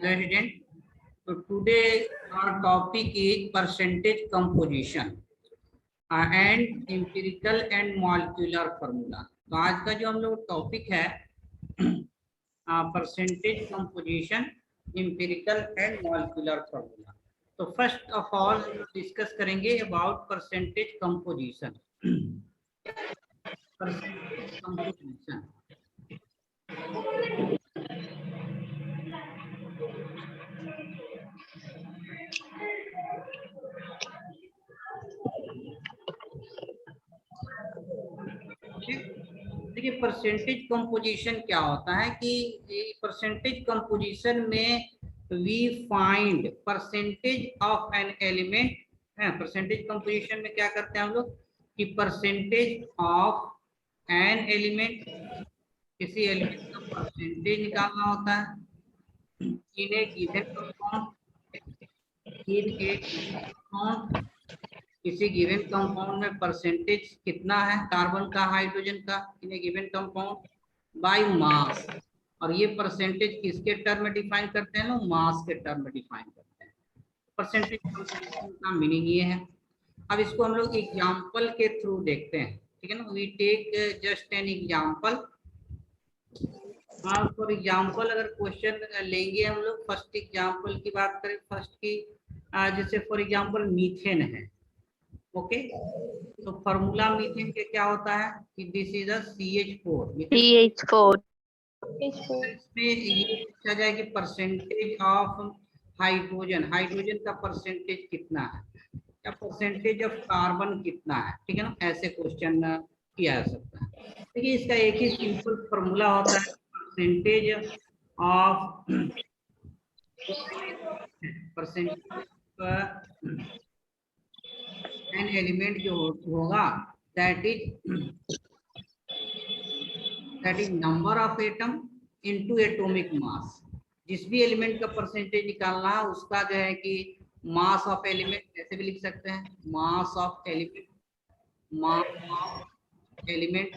President. So today our topic is percentage composition and empirical and molecular formula. तो आज का जो हम लोग टॉपिक है percentage composition, empirical and molecular formula. तो फर्स्ट ऑफ ऑल डिस्कस करेंगे about percentage composition. Percentage composition देखिए, परसेंटेज कंपोजिशन क्या होता है कि परसेंटेज कंपोजिशन में we find percentage of an element है. परसेंटेज कंपोजिशन में क्या करते हैं हम लोग कि परसेंटेज ऑफ एन एलिमेंट, किसी एलिमेंट का परसेंटेज निकालना होता है इन ए गिवन कंपाउंड. किसी गिवन कंपाउंड में परसेंटेज कितना है कार्बन का, हाइड्रोजन का इन a given compound by mass. और ये परसेंटेज किसके टर्म में डिफाइन करते हैं लोग? मास के टर्म में डिफाइन करते हैं. परसेंटेज का मीनिंग ये है. अब इसको हम लोग एग्जांपल के थ्रू देखते हैं, ठीक है ना. We take just an example. For example अगर क्वेश्चन लेंगे हम लोग, फर्स्ट एग्जांपल की बात करें, फर्स्ट की जैसे फॉर एग्जांपल मीथेन है. ओके, तो फार्मूला मीथेन के क्या होता है कि दिस इज अ CH4. इसमें ये पूछा जाए कि परसेंटेज ऑफ हाइड्रोजन, हाइड्रोजन का परसेंटेज कितना है या परसेंटेज ऑफ कार्बन कितना है, ठीक है ना. ऐसे क्वेश्चन किया जा सकता है. देखिए, इसका एक ही सिंपल फार्मूला होता है, परसेंटेज ऑफ एन एलिमेंट जो होगा that is number of atom into atomic mass. जिस भी एलिमेंट का परसेंटेज निकालना है उसका जो है कि मास ऑफ एलिमेंट ऐसे भी लिख सकते हैं, mass of element, mass of element,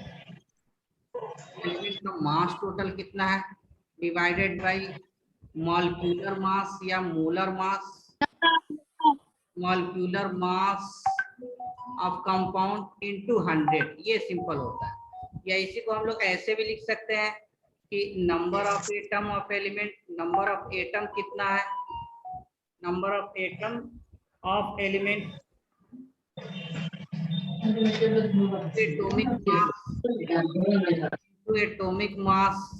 element का मास टोटल कितना है डिवाइडेड बाय मॉलिक्यूलर मास या molar mass, molecular mass of compound into 100. ये सिंपल होता है. या इसी को हम लोग ऐसे भी लिख सकते हैं कि number of atom of element, number of atom कितना है, number of atom of element atomic mass to atomic mass,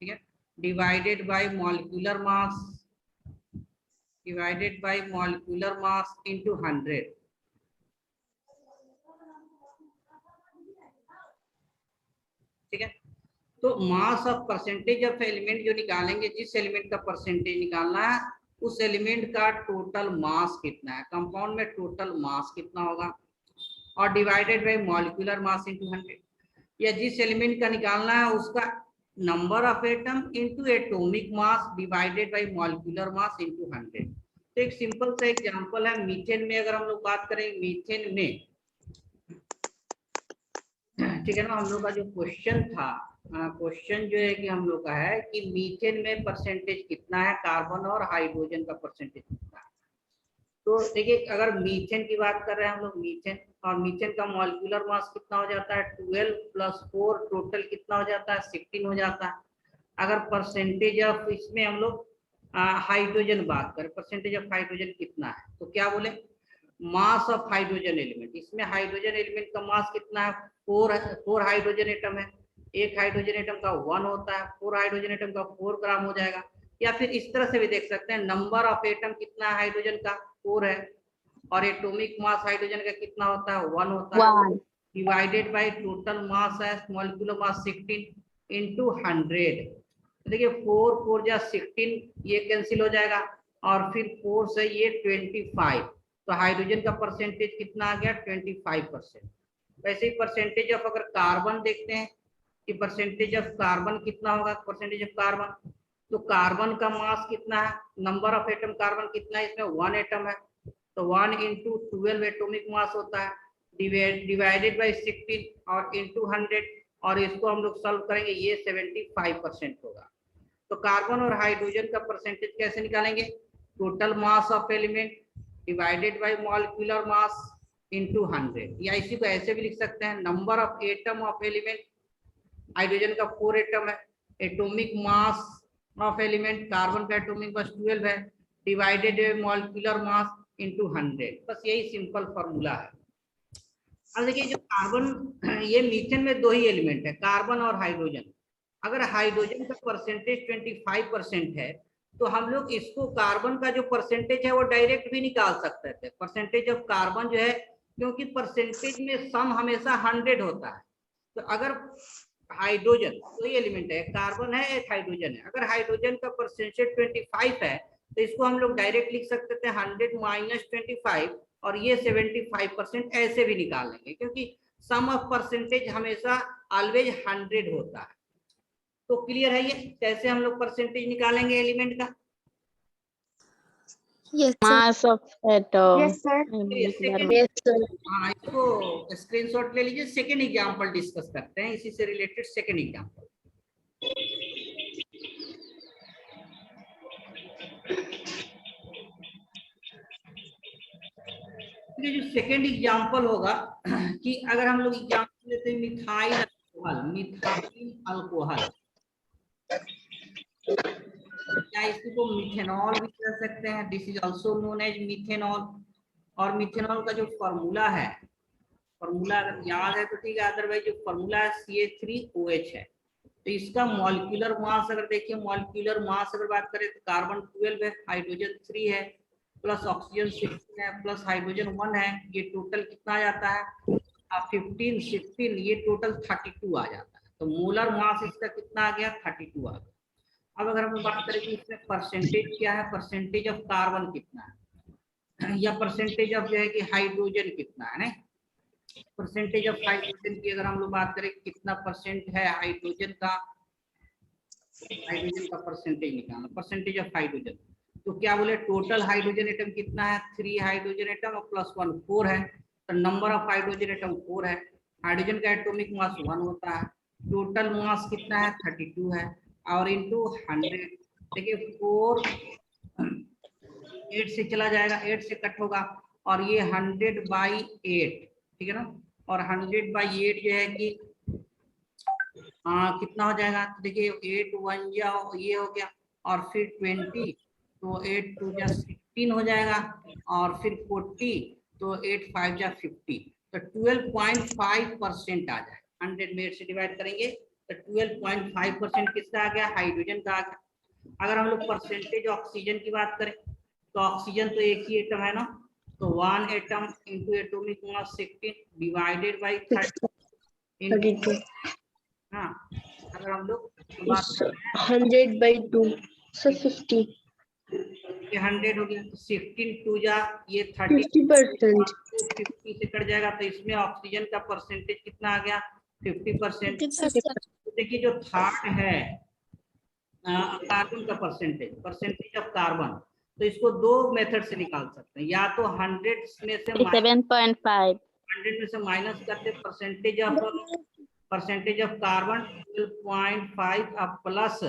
ठीक है, divided by molecular mass, divided by molecular mass into 100. ठीक है. तो mass of percentage of element जो निकालेंगे, जिस एलिमेंट का परसेंटेज निकालना है उस एलिमेंट का टोटल मास कितना है, कंपाउंड में टोटल मास कितना होगा, और divided by molecular mass into 100. या जिस एलिमेंट का निकालना है उसका number of atom into atomic mass divided by molecular mass into 100. तो एक सिंपल सा एग्जांपल है मीथेन में. अगर हम लोग बात करें मीथेन में, ठीक है ना, हम लोग का जो क्वेश्चन था, क्वेश्चन जो है कि हम लोग का है कि मीथेन में परसेंटेज कितना है कार्बन और हाइड्रोजन का परसेंटेज कितना है. तो देखिए, अगर मीथेन की बात कर रहे हैं हम लोग, मीथेन, और मीथेन का मॉलिक्यूलर मास कितना हो जाता है 12 + 4 टोटल कितना हो जाता है 16 हो जाता है. अगर परसेंटेज ऑफ इसमें हम लोग हाइड्रोजन बात करें, परसेंटेज ऑफ हाइड्रोजन कितना है, तो क्या बोले मास ऑफ हाइड्रोजन एलिमेंट. इसमें हाइड्रोजन एलिमेंट का मास कितना है 4 हाइड्रोजन एटम है. एक हाइड्रोजन एटम का 1 होता है, 4 हाइड्रोजन एटम का 4 ग्राम हो जाएगा. या फिर इस तरह से भी देख सकते हैं, नंबर ऑफ एटम कितना है हाइड्रोजन का 4 है, और एटॉमिक मास हाइड्रोजन का कितना होता है 1 होता है, डिवाइडेड बाय टोटल मास है मॉलिक्यूलर मास 16 इनटू 100. देखिए 4 4 जा 16, ये कैंसिल हो जाएगा, और फिर 4 से ये 25. तो हाइड्रोजन का परसेंटेज कितना आ गया 25%. वैसे ही परसेंटेज ऑफ अगर कार्बन देखते हैं कि परसेंटेज ऑफ कार्बन कितना होगा, परसेंटेज ऑफ कार्बन, तो कार्बन का मास कितना है, नंबर ऑफ एटम कार्बन कितना है, इसमें 1 एटम है, तो 1 × 12 एटॉमिक मास होता है, डिवाइडेड बाय 16 और इनटू 100. और इसको हम लोग सॉल्व करेंगे, ये 75% होगा. तो कार्बन और हाइड्रोजन का परसेंटेज कैसे निकालेंगे? Total mass of element divided by molecular mass into 100, या इसी को ऐसे भी लिख सकते हैं number of atom of element, hydrogen का 4 एटम है, atomic mass of element carbon का एटॉमिक मास 12 है, divided by molecular mass into 100, बस यही सिंपल फार्मूला है। अब देखिए जो कार्बन, ये मीथेन में दो ही एलिमेंट है, कार्बन और हाइड्रोजन। अगर हाइड्रोजन का परसेंटेज 25% है तो हम लोग इसको कार्बन का जो परसेंटेज है वो डायरेक्ट भी निकाल सकते थे, परसेंटेज ऑफ कार्बन जो है, क्योंकि परसेंटेज में सम हमेशा 100 होता है। तो अगर हाइड्रोजन कोई एलिमेंट है, कार्बन है एक हाइड्रोजन है, अगर हाइड्रोजन का परसेंटेज 25 है तो इसको हम लोग डायरेक्ट लिख सकते थे 100 माइनस 25, और ये 75% ऐसे भी निकाल लेंगे, क्योंकि सम ऑफ परसेंटेज हमेशा ऑलवेज 100 होता है। तो क्लियर है ये कैसे हम लोग परसेंटेज निकालेंगे एलिमेंट का? Mass of atom. Yes, sir. हाँ, इसको स्क्रीनशॉट ले लीजिए। सेकेंड एग्जांपल डिस्कस करते हैं, इसी से रिलेटेड सेकेंड एग्जांपल। ये जो सेकेंड एग्जांपल होगा कि अगर हम लोग एग्जांपल लेते हैं मिथाइल अल्कोहल, मिथाइल अल्कोहल, या इसको मिथेनॉल भी कह सकते हैं, this is also known as methanol. और मिथेनॉल का जो फॉर्मूला है, फॉर्मूला अगर याद है तो ठीक है, अदरवाइज जो फॉर्मूला है CH3OH है। तो इसका मॉलिक्यूलर मास अगर देखिए, मॉलिक्यूलर मास अगर बात करें तो कार्बन 12 है, हाइड्रोजन 3 है, प्लस ऑक्सीजन 16 है, प्लस हाइड्रोजन 1 है, ये टोटल कितना आ जाता है? 15 16, ये टोटल 32 आ जाता है। तो मोलर मास इसका कितना आ गया? 32 आ गया। अब अगर हम बात करें कि इसमें परसेंटेज क्या है, परसेंटेज ऑफ कार्बन कितना है, या परसेंटेज ऑफ जो है कि हाइड्रोजन कितना है, परसेंटेज ऑफ हाइड्रोजन की अगर हम लोग बात करें कितना परसेंट है हाइड्रोजन का, हाइड्रोजन का परसेंटेज निकालना, परसेंटेज ऑफ हाइड्रोजन। तो क्या बोले, टोटल हाइड्रोजन एटम कितना है? 3 हाइड्रोजन एटम और प्लस 1 4 है, तो नंबर ऑफ हाइड्रोजन एटम 4 है। हाइड्रोजन का एटॉमिक मास 1 होता है, टोटल मास कितना है? 32 है, और इंटू 100। देखिए 4 8 से चला जाएगा, 8 से कट होगा, और ये 100/8, ठीक है ना। और 100/8 जो है कि कितना हो जाएगा? तो देखिए 8 1 ये हो गया, और फिर 20, तो 8 2 जा 16 हो जाएगा, और फिर 40, तो 8 5 जा 50, तो 12.5% आ जाए। 100 में 8 से डिवाइड करेंगे तो 12.5% किसका आ गया? हाइड्रोजन का आ गया। अगर हम लोग परसेंटेज ऑक्सीजन की बात करें तो ऑक्सीजन तो एक ही एटम है ना, तो 1 atom into atomic mass 16 divided by 30 हाँ, अगर हम लोग बात कर रहे हैं 100/2 so 50 ये 100 हो गया, तो 16 2 जा ये 30 50%. 50 से कट जाएगा, तो इसमें ऑक्सीजन का परसेंटेज कितना आ गया? 50%। तो देखिए जो थर्ड है कार्बन का परसेंटेज, परसेंटेज ऑफ कार्बन, तो इसको दो मेथड से निकाल सकते हैं, या तो 100 में से 7.5 100 में से माइनस करते परसेंटेज ऑफ कार्बन 12.5 अब प्लस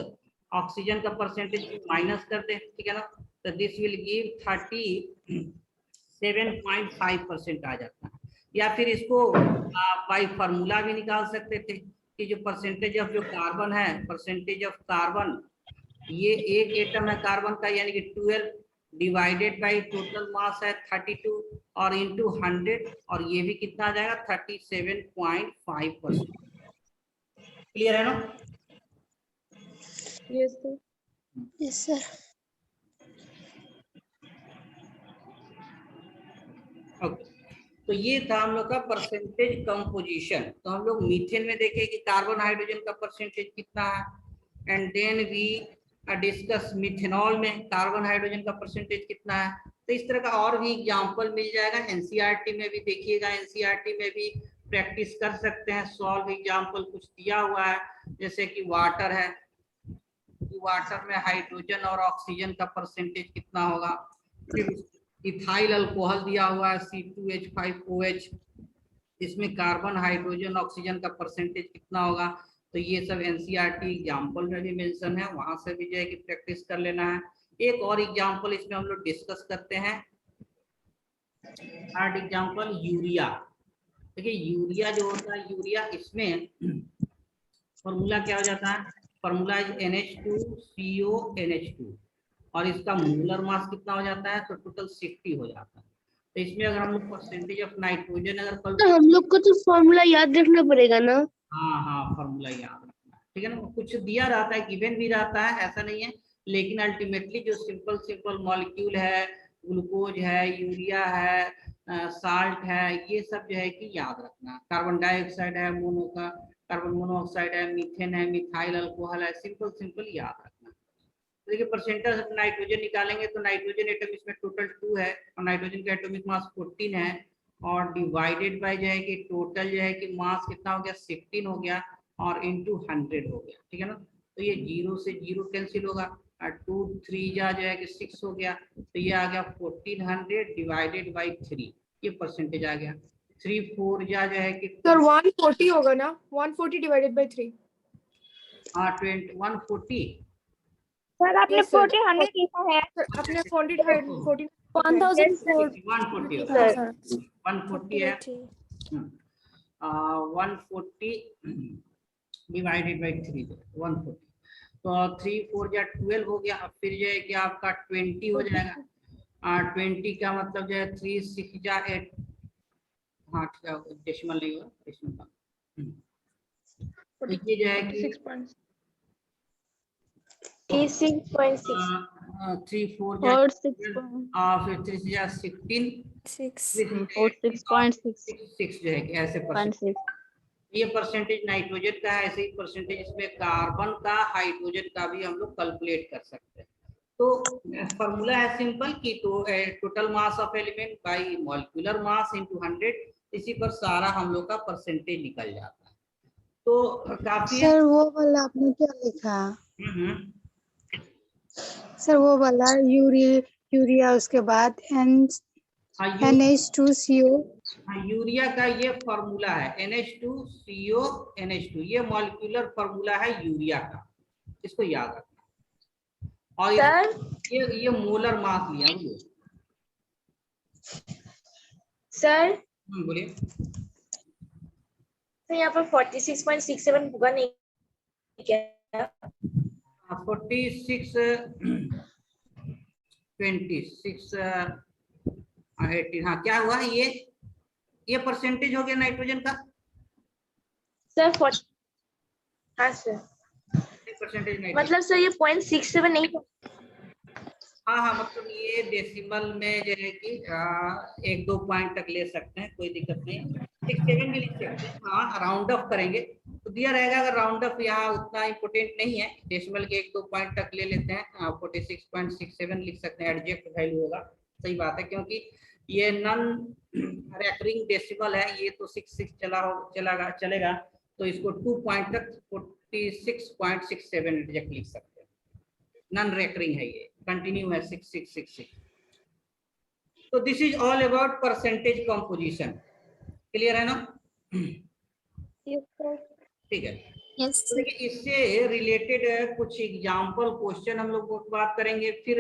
ऑक्सीजन का परसेंटेज माइनस कर दे, ठीक है ना, तो दिस विल गिव 37.5% आ जाता है। या फिर इसको बाय फार्मूला भी निकाल सकते थे कि जो परसेंटेज ऑफ जो कार्बन है, परसेंटेज ऑफ कार्बन, ये एक एटम है कार्बन का यानी कि 12 डिवाइडेड बाय टोटल मास है 32 और इंटू 100, और ये भी कितना आ जाएगा? 37.5%। क्लियर है ना? Yes, sir. Yes, sir. Okay, तो ये था हम लोग का परसेंटेज कंपोजिशन। तो हम लोग मीथेन में देखे कि कार्बन हाइड्रोजन का परसेंटेज कितना है, and then we discuss methanol में कार्बन हाइड्रोजन का परसेंटेज कितना है। तो इस तरह का और भी एग्जांपल मिल जाएगा, एनसीईआरटी में भी देखिएगा, एनसीईआरटी में भी प्रैक्टिस कर सकते हैं, सॉल्व एग्जांपल कुछ दिया हुआ है, जैसे कि वाटर है, वाटर में हाइड्रोजन और ऑक्सीजन का परसेंटेज कितना होगा, फिर इथाइल अल्कोहल दिया हुआ है C2H5OH, इसमें कार्बन हाइड्रोजन ऑक्सीजन का परसेंटेज कितना होगा, तो तो ये सब एनसीईआरटी एग्जाम्पल में भी मेंशन है, वहां से भी जो है कि प्रैक्टिस कर लेना है। एक और एग्जाम्पल इसमें हम लोग डिस्कस करते हैं, थर्ड एग्जाम्पल यूरिया। देखिए यूरिया जो होता है, यूरिया इसमें फॉर्मूला क्या हो जाता है, फॉर्मूला इज NH2CO NH2 और इसका मोलर मास कितना हो जाता है, तो टोटल 60 हो जाता है। तो इसमें अगर हम लोग परसेंटेज ऑफ नाइट्रोजन अगर तो हम लोग को तो फॉर्मूला याद रखना पड़ेगा ना। हाँ हाँ फॉर्मूला याद रखना है, ठीक है ना। कुछ दिया रहता है, गिवन भी रहता है, ऐसा नहीं है, लेकिन अल्टीमेटली जो सिंपल सिंपल मॉलिक्यूल है, ग्लूकोज है, यूरिया है, साल्ट है, ये सब जो है कि याद रखना। कार्बन डाइऑक्साइड है, कार्बन मोनोऑक्साइड है, मीथेन है, मिथाइल अल्कोहल है, सिंपल सिंपल याद रखना। तो देखिए परसेंटेज ऑफ नाइट्रोजन निकालेंगे तो नाइट्रोजन एटम इसमें टोटल 2 है और नाइट्रोजन का एटॉमिक मास 14 है और डिवाइडेड बाय जो है कि टोटल जो है कि मास कितना हो गया, 16 हो गया और इनटू 100 हो गया, ठीक है ना। तो ये 0 से 0 कैंसिल होगा और 2 3 जा जो है कि 6 हो गया, तो ये आ गया 1400 डिवाइडेड बाय 3, ये परसेंटेज आ गया। 3 4 जा जो है कि सर 140 होगा ना, 140 डिवाइडेड बाय 3। हाँ 140। सर आपने Yes, sir. 1400 लिखा है। सर आपने 40 डिवाइड 40 140 सर 140 है, 140 डिवाइडेड बाई 3 140, तो 3 4 या 12 हो गया। अब फिर जो है कि आपका 20 हो जाएगा, 20 का मतलब जो है 3 6 जा 8, हाँ ठीक है, डेसिमल नहीं होगा, डेसिमल का। तो ये जो है कि 36.6 3 4 जा और 6 फिर 3 जा 16 और 6.6 6 जो है कि ऐसे परसेंटेज। ये परसेंटेज नाइट्रोजन का है, ऐसे ही परसेंटेज इसमें कार्बन का, हाइड्रोजन का भी हम लोग कैलकुलेट कर सकते हैं। तो फॉर्मूला है सिंपल कि total mass of element by molecular mass into 100, इसी पर सारा हम लोग का परसेंटेज निकल जाता है। तो काफी सर वो वाला आपने क्या लिखा? हम्म। सर वो वाला यूरिया उसके बाद NH2CO। हाँ यूरिया का ये फॉर्मूला है NH2CO NH2, ये मॉलिक्यूलर फॉर्मूला है यूरिया का, इसको याद रखना। और सर ये मोलर मास लिया हुआ। सर बोलिए। तो यहाँ पर 46.67 होगा नहीं क्या? 46 26 18, हाँ क्या हुआ, ये परसेंटेज हो गया नाइट्रोजन का सर 40, हाँ सर, परसेंटेज मतलब सर ये 0.67 नहीं था। हाँ मतलब ये डेसिमल में जो है कि 1-2 पॉइंट तक ले सकते हैं, कोई दिक्कत नहीं, 67 भी लिख सकते हैं। हाँ राउंड ऑफ करेंगे तो दिया रहेगा, अगर राउंड ऑफ यहाँ उतना इम्पोर्टेंट नहीं है, डेसिमल के 1-2 पॉइंट तक ले लेते हैं, 46.67 लिख सकते हैं, एडजेक्ट वैल्यू होगा, सही बात है, क्योंकि ये नॉन रेकरिंग डेसिमल है, ये तो 6 चलेगा, तो इसको 2 पॉइंट तक 46.67 एडजेक्ट लिख सकते हैं, नॉन रेकरिंग है, ये कंटिन्यू है 6666। तो this is all about percentage composition, clear है ना? ठीक है। तो देखिए इससे रिलेटेड कुछ एग्जांपल क्वेश्चन हम लोग बात करेंगे, फिर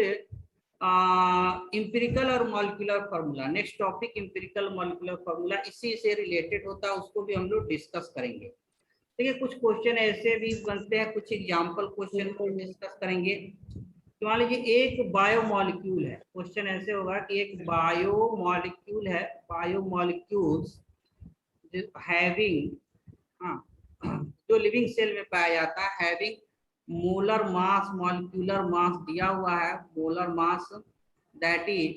इंपिरिकल और molecular formula, next topic empirical molecular formula, इसी से रिलेटेड होता है, उसको भी हम लोग डिस्कस करेंगे। देखिए कुछ क्वेश्चन ऐसे भी बनते हैं, कुछ एग्जांपल क्वेश्चन को डिस्कस करेंगे। तो मान लीजिए एक बायोमॉलिक्यूल है, क्वेश्चन ऐसे होगा कि एक बायोमॉलिक्यूल है, बायोमॉलिक्यूल्स हैविंग, जो लिविंग सेल में पाया जाता है, having molar mass, molecular mass दिया हुआ है, मोलर मास दैट इज,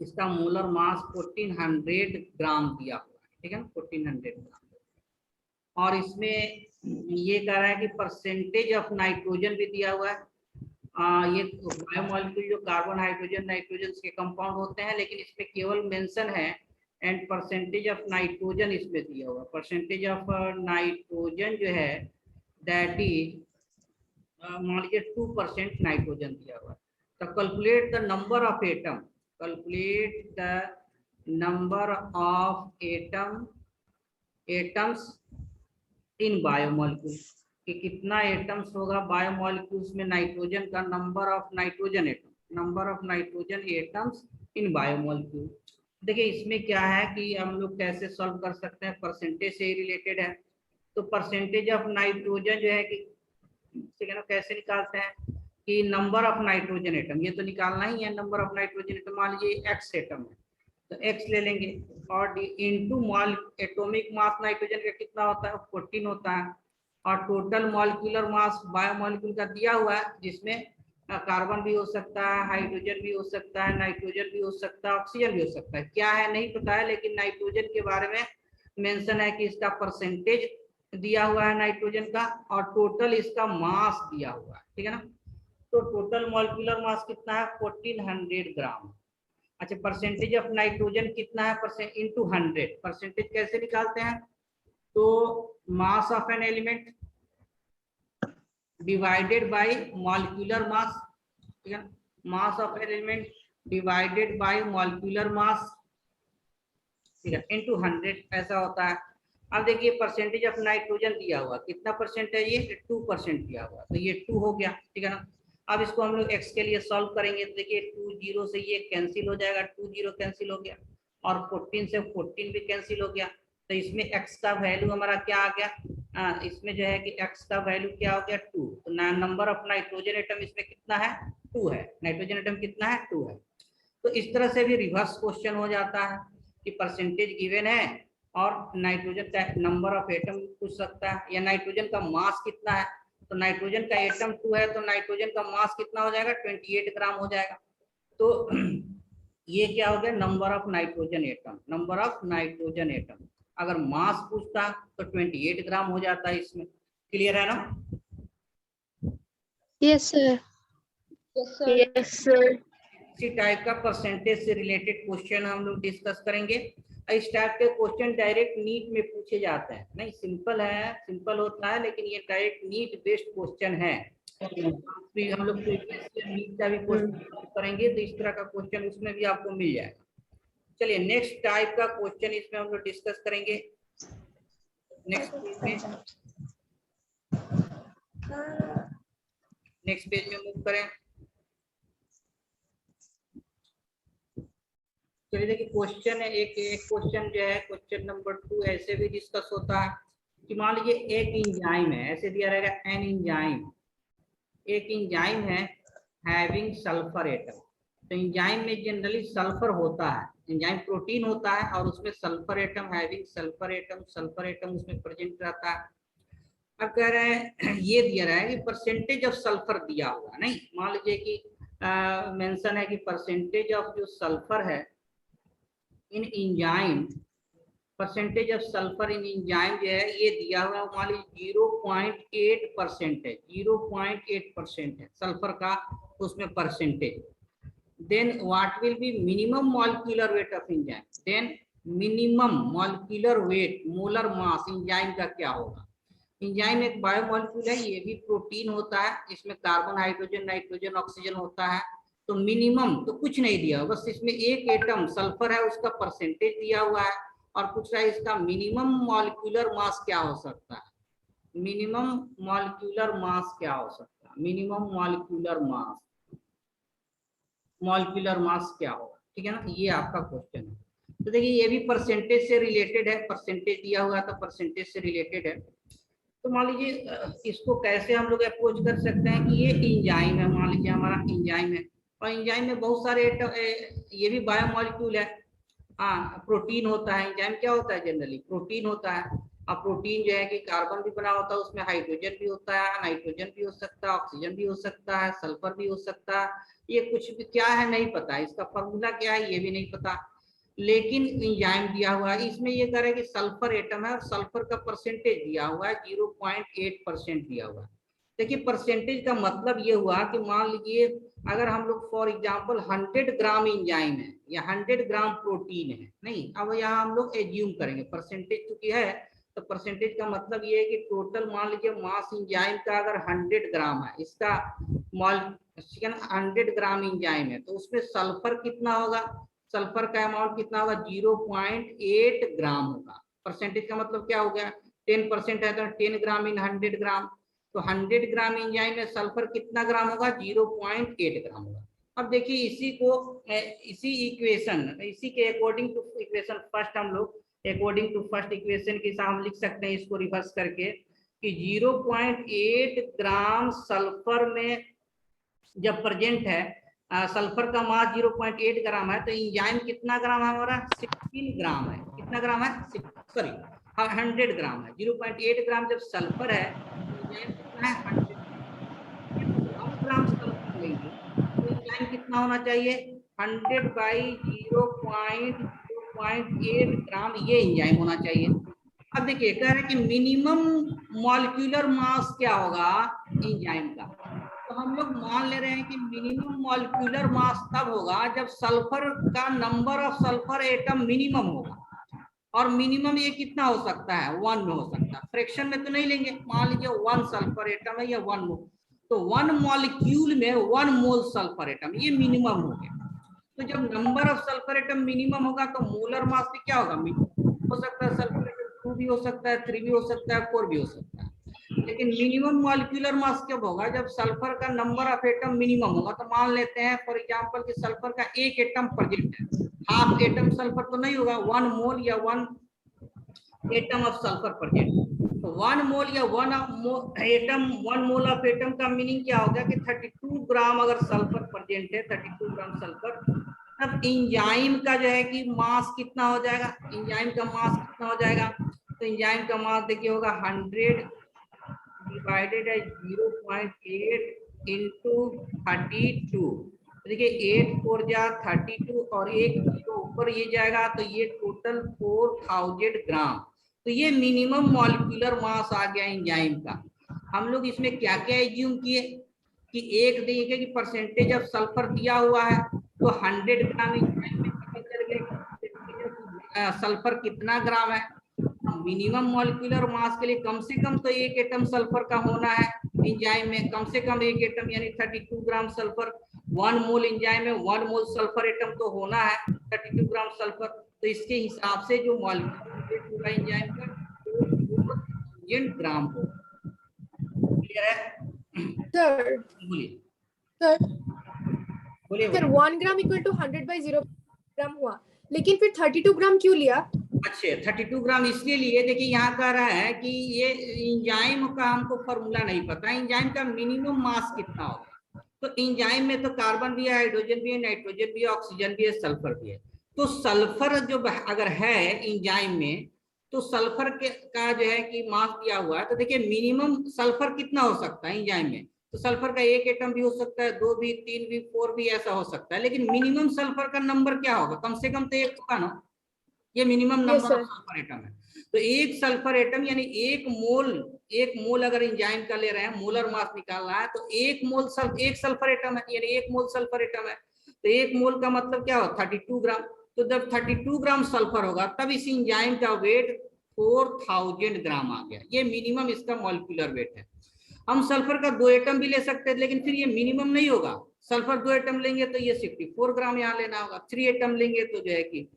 इसका मोलर मास 1400 ग्राम दिया हुआ है, ठीक है ना, 1400 ग्राम। और इसमें ये कह रहा है कि परसेंटेज ऑफ नाइट्रोजन भी दिया हुआ है। ये बायोमॉलिक्यूल जो कार्बन हाइड्रोजन नाइट्रोजन के कंपाउंड होते हैं, लेकिन इसमें केवल मेंशन है एंड परसेंटेज ऑफ नाइट्रोजन इसमें दिया हुआ, परसेंटेज ऑफ नाइट्रोजन जो है दैट इज मान लीजिए 2% नाइट्रोजन दिया हुआ है। तो calculate the number of atom, calculate the number of atoms in biomolecule कि कितना एटम्स होगा बायोमोलिक्यूल्स में नाइट्रोजन का, number of nitrogen atom, number of nitrogen atoms in biomolecule. देखिए इसमें क्या है कि हम लोग कैसे सॉल्व कर सकते हैं, परसेंटेज से ही रिलेटेड है। तो परसेंटेज ऑफ नाइट्रोजन जो है कि कैसे निकालते हैं कि नंबर ऑफ नाइट्रोजन एटम, ये तो निकालना ही है नंबर ऑफ नाइट्रोजन एटम। मान लीजिए एक्स एटम है तो एक्स ले लेंगे और into mall atomic mass nitrogen का कितना होता है 14 होता है, और टोटल मॉलिक्यूलर मास बायोमोलिक्यूल का दिया हुआ है जिसमें कार्बन भी हो सकता है, हाइड्रोजन भी हो सकता है, नाइट्रोजन भी हो सकता है, ऑक्सीजन भी हो सकता है। क्या है नहीं पता है, लेकिन नाइट्रोजन के बारे में मेंशन है कि इसका परसेंटेज दिया हुआ है नाइट्रोजन का, और टोटल इसका मास दिया हुआ है, ठीक है ना। तो टोटल मॉलिक्यूलर मास कितना है 1400 ग्राम। अच्छा परसेंटेज ऑफ नाइट्रोजन कितना है परसेंट इंटू 100, परसेंटेज कैसे निकालते हैं, तो mass of an element divided by molecular मास, ठीक है, mass of an element divided by molecular मास, ठीक है, इनटू 100 ऐसा होता है। अब देखिए परसेंटेज ऑफ नाइट्रोजन दिया हुआ कितना परसेंट है, ये 2% दिया हुआ, तो ये 2 हो गया, ठीक है ना। अब इसको हम लोग x के लिए सॉल्व करेंगे तो देखिए 2 0 से ये कैंसिल हो जाएगा, 2 0 कैंसिल हो गया, और 14 से 14 भी कैंसिल हो गया, तो इसमें x का वैल्यू हमारा क्या आ गया, इसमें जो है कि x का वैल्यू क्या हो गया 2, तो नंबर ऑफ नाइट्रोजन एटम इसमें कितना है 2 है, नाइट्रोजन एटम कितना है 2 है। तो इस तरह से भी रिवर्स क्वेश्चन हो जाता है कि परसेंटेज गिवन है और नाइट्रोजन का नंबर ऑफ एटम पूछ सकता है, या नाइट्रोजन का मास कितना है, तो नाइट्रोजन का एटम 2 है तो नाइट्रोजन का मास कितना हो जाएगा 28 ग्राम हो जाएगा। तो ये क्या हो गया number of nitrogen atom, number of nitrogen atom. अगर मास पूछता तो 28 ग्राम हो जाता है इसमें। क्लियर है ना? Yes sir. Yes sir. इसी टाइप का परसेंटेज से रिलेटेड क्वेश्चन हम लोग डिस्कस करेंगे। इस टाइप के क्वेश्चन डायरेक्ट नीट में पूछे जाते हैं, नहीं सिंपल है, सिंपल होता है, लेकिन ये डायरेक्ट नीट बेस्ड क्वेश्चन है। फिर हम लोग नीट का भी क्वेश्चन करेंगे तो इस तरह का क्वेश्चन उसमें भी आपको मिल जाएगा। चलिए नेक्स्ट टाइप का क्वेश्चन इसमें हम लोग डिस्कस करेंगे नेक्स्ट पेज में। नेक्स्ट पेज में मूव करें। चलिए देखिए क्वेश्चन है एक क्वेश्चन जो है क्वेश्चन नंबर 2 ऐसे भी डिस्कस होता है कि मान लीजिए एक इंजाइम है, ऐसे दिया रहेगा एन इंजाइम, एक इंजाइम है हैविंग सल्फर एटम। तो इंजाइम में जनरली सल्फर होता है, इंजाइम प्रोटीन होता है और उसमें sulphur atom having sulphur atom उसमें प्रेजेंट रहता है। अब कह रहे हैं ये दिया रहा है कि परसेंटेज ऑफ सल्फर दिया हुआ, नहीं मान लीजिए कि मेंशन है कि परसेंटेज ऑफ जो सल्फर है in enzyme, percentage of sulphur in enzyme जो है ये दिया हुआ है, मान लीजिए 0.8% है, 0.8% है सल्फर का उसमें percentage. Then what will be minimum molecular weight of enzyme, then minimum molecular weight molar mass enzyme का क्या होगा। इंजाइम एक बायोमॉलिक्यूल है, ये भी प्रोटीन होता है, इसमें कार्बन हाइड्रोजन नाइट्रोजन ऑक्सीजन होता है। तो मिनिमम तो कुछ नहीं दिया, बस इसमें एक एटम सल्फर है उसका परसेंटेज दिया हुआ है और पूछ रहा है इसका मिनिमम मॉलिक्यूलर मास क्या हो सकता है, मिनिमम मॉलिक्यूलर मास क्या हो सकता है, मिनिमम मॉलिक्यूलर मास क्या होगा, ठीक है ना। ये आपका क्वेश्चन है। तो देखिए ये भी परसेंटेज से रिलेटेड है, परसेंटेज दिया हुआ तो परसेंटेज से रिलेटेड है। तो मान लीजिए इसको कैसे हम लोग अप्रोच कर सकते हैं कि ये इंजाइम है, मान लीजिए हमारा इंजाइम है और इंजाइम में बहुत सारे ये भी बायोमॉलिक्यूल है, हाँ प्रोटीन होता है। इंजाइम क्या होता है जनरली प्रोटीन होता है, अब प्रोटीन जो है कि कार्बन भी बना होता है, उसमें हाइड्रोजन भी होता है, नाइट्रोजन भी हो सकता है, ऑक्सीजन भी हो सकता है, सल्फर भी हो सकता है। ये कुछ भी क्या है नहीं पता, इसका फॉर्मूला क्या है ये भी नहीं पता, लेकिन इंजाइम दिया हुआ है। इसमें ये कह रहा है कि सल्फर एटम है और सल्फर का परसेंटेज दिया हुआ है 0.8% दिया हुआ है। देखिए परसेंटेज का मतलब ये हुआ कि मान लीजिए अगर हम लोग फॉर एग्जांपल 100 ग्राम इंजाइम है या 100 ग्राम प्रोटीन है, नहीं अब यहाँ हम लोग एज्यूम करेंगे परसेंटेज चूंकि है, तो परसेंटेज का मतलब ये है कि टोटल मान लीजिए मास इंजाइम का अगर 100 ग्राम है, इसका 100 ग्राम इंजाइम है, तो उसमें सल्फर कितना होगा, सल्फर का अमाउंट कितना होगा 0.8 ग्राम होगा। परसेंटेज का मतलब क्या हो गया 10% है तो 10 ग्राम इन 100 ग्राम, तो 100 ग्राम एंजाइम में सल्फर कितना ग्राम होगा? 0.8 ग्राम होगा। अब देखिए इसी इक्वेशन, इसी के अकॉर्डिंग टू इक्वेशन फर्स्ट हम लोग अकॉर्डिंग टू फर्स्ट इक्वेशन के हिसाब हम लिख सकते हैं इसको रिवर्स करके कि 0.8 ग्राम सल्फर में जब प्रेजेंट है, सल्फर का मास 0.8 ग्राम है, तो एंजाइम कितना ग्राम है हमारा? 16 ग्राम है। कितना ग्राम है? सॉरी 100 ग्राम है। 0.8 ग्राम जब सल्फर है तो एंजाइम कितना है? 100 ग्राम सल्फर लेंगे तो एंजाइम कितना होना चाहिए? 100 बाई 0.8 ग्राम ये एंजाइम होना चाहिए। अब देखिए कह रहे हैं कि मिनिमम मॉलिक्यूलर मास क्या होगा एंजाइम का, तो हम लोग मान ले रहे हैं कि मिनिमम मॉलिक्यूलर मास तब होगा जब सल्फर का number of sulphur atom minimum होगा, और मिनिमम ये कितना हो सकता है? 1 में हो सकता है, फ्रैक्शन में तो नहीं लेंगे। मान लीजिए 1 सल्फर एटम है या 1 मोल, तो 1 मॉलिक्यूल में 1 मोल सल्फर एटम, ये मिनिमम हो गया। तो जब number of sulphur atom minimum होगा तो मोलर मास भी क्या होगा? मिनिमम हो सकता है। सल्फर एटम 2 भी हो सकता है, 3 भी हो सकता है, 4 भी हो सकता है, लेकिन मिनिमम मॉलिक्यूलर मास कब होगा? जब सल्फर का नंबर ऑफ एटम मिनिमम होगा। तो मान लेते हैं फॉर एग्जांपल कि सल्फर का एक एटम प्रेजेंट है, हाफ एटम सल्फर तो नहीं होगा, 1 मोल या 1 एटम ऑफ सल्फर प्रेजेंट। तो 1 मोल या 1 मोल ऑफ एटम का मीनिंग क्या होगा कि 32 ग्राम अगर सल्फर प्रेजेंट है, 32 ग्राम सल्फर, तब एंजाइम का जो है कि मास कितना हो जाएगा? एंजाइम का मास कितना हो जाएगा? तो एंजाइम का मास देखिए होगा 100 डिवाइडेड है 0.8 इंटू 32। देखिए 8 4 जा 32 और एक जीरो ऊपर ये जाएगा तो ये टोटल 4000 ग्राम। तो ये मिनिमम मॉलिक्यूलर मास आ गया एंजाइम का। हम लोग इसमें क्या क्या एज्यूम किए कि एक देखिए कि परसेंटेज ऑफ सल्फर दिया हुआ है, तो 100 ग्राम एंजाइम में पता चल गया सल्फर कितना ग्राम है। मिनिमम मॉलिक्यूलर मास के लिए कम से कम तो एक एटम सल्फर का होना है एंजाइम में, कम से कम एक एटम यानी 32 ग्राम सल्फर। 1 मोल एंजाइम में 1 मोल सल्फर एटम तो होना है 32 ग्राम सल्फर। तो इसके हिसाब से जो मॉलिक्यूलर वेट होगा एंजाइम का 4000 ग्राम होगा। क्लियर है? सर बोलिए सर बोलिए। Sir 1 gram equal to 100 by 0 gram हुआ, लेकिन फिर 32 ग्राम क्यों लिया? अच्छा 32 ग्राम इसलिए लिए, देखिए यहाँ कह रहा है कि ये एंजाइम का हमको फॉर्मूला नहीं पता, एंजाइम का मिनिमम मास कितना होगा। तो एंजाइम में तो कार्बन भी है, हाइड्रोजन भी है, नाइट्रोजन भी है, ऑक्सीजन भी है, सल्फर भी है। तो सल्फर जो अगर है एंजाइम में, तो सल्फर का जो है कि मास दिया हुआ है, तो देखिए मिनिमम सल्फर कितना हो सकता है एंजाइम में? तो सल्फर का एक एटम भी हो सकता है, 2 भी, 3 भी, 4 भी, ऐसा हो सकता है, लेकिन मिनिमम सल्फर का नंबर क्या होगा? कम से कम तो एक होगा ना, ये minimum number of sulphur atom है। तो एक सल्फर एटम यानी एक मोल अगर एंजाइम का ले रहे हैं, मोलर मास निकालना है, तो एक सल्फर एटम है यानी 1 मोल सल्फर एटम है। तो 1 मोल का मतलब क्या हो? 32 ग्राम। तो जब 32 ग्राम सल्फर होगा तब इस एंजाइम का वेट 4000 ग्राम आ गया। ये मिनिमम इसका मॉलिक्यूलर वेट है। हम सल्फर का 2 एटम भी ले सकते हैं, लेकिन फिर ये मिनिमम नहीं होगा। सल्फर 2 एटम लेंगे तो ये 64 ग्राम यहाँ लेना होगा, 3 एटम लेंगे तो जो है कि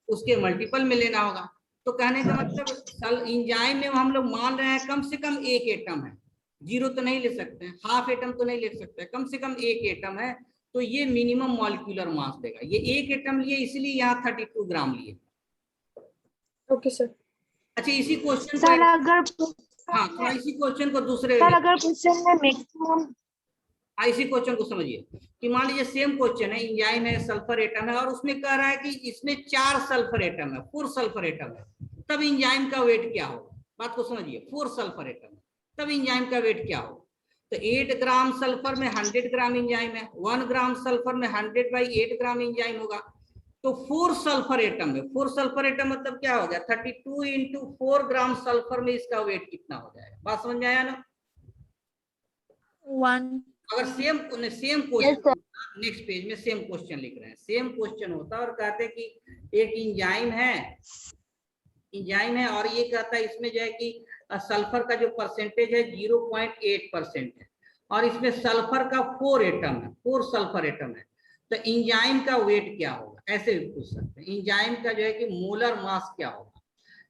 उसके मल्टीपल में लेना होगा। तो कहने का मतलब एंजाइम में हम लोग मान रहे हैं कम से कम एक एटम है, 0 तो नहीं ले सकते हैं, हाफ एटम तो नहीं ले सकते, कम से कम एक एटम है, तो ये मिनिमम मॉलिक्यूलर मास देगा। ये एक एटम लिए इसलिए यहाँ 32 ग्राम लिए। Okay sir. अच्छा इसी क्वेश्चन सर को, अगर हाँ थोड़ा इसी क्वेश्चन को दूसरे, सर अगर क्वेश्चन में मैक्सिमम इसी क्वेश्चन को समझिए कि मान लीजिए सेम क्वेश्चन है, एंजाइम है, सल्फर एटम है, और उसमें कह रहा है कि इसमें 4 सल्फर एटम है, 4 सल्फर एटम है, तब एंजाइम का वेट क्या होगा? बात को समझिए, 4 सल्फर एटम है तब एंजाइम का वेट क्या होगा? तो 8 ग्राम सल्फर में 100 ग्राम एंजाइम है, 1 ग्राम सल्फर में 100 बाई 8 ग्राम एंजाइम होगा। तो 4 सल्फर एटम में, 4 सल्फर एटम मतलब क्या हो गया? 32 इंटू 4 ग्राम सल्फर में इसका वेट कितना हो जाएगा? बात समझ में आया ना? 1 अगर सेम क्वेश्चन नेक्स्ट पेज में सेम क्वेश्चन लिख रहे हैं, सेम क्वेश्चन होता है और कहते हैं कि एक एंजाइम है और ये कहता है इसमें जो है कि सल्फर का जो परसेंटेज है 0.8% है, और इसमें सल्फर का 4 एटम है, 4 सल्फर एटम है, तो एंजाइम का वेट क्या होगा? ऐसे भी पूछ सकते हैं। एंजाइम का जो है कि मोलर मास क्या होगा?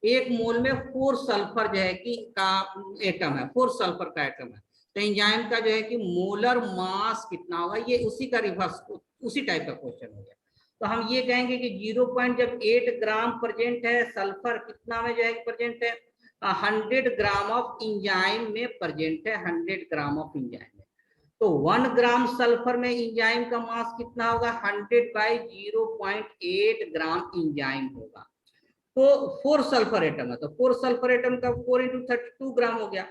1 मोल में 4 सल्फर जो है कि का एटम है, 4 सल्फर का एटम है, तो एंजाइम का जो है कि मोलर मास कितना होगा, ये उसी का रिवर्स, उसी टाइप का क्वेश्चन हो गया। तो हम ये कहेंगे कि 0.8 ग्राम प्रेजेंट है, सल्फर कितना में जो है प्रेजेंट है, 100 ग्राम ऑफ इंजाइम में प्रेजेंट है, 100 ग्राम ऑफ इंजाइम में। तो 1 ग्राम सल्फर में इंजाइम का मास कितना होगा, 100/0.8 ग्राम इंजाइम होगा। तो 4 सल्फर एटम है, तो 4 सल्फर एटम का 4 × 32 ग्राम हो गया।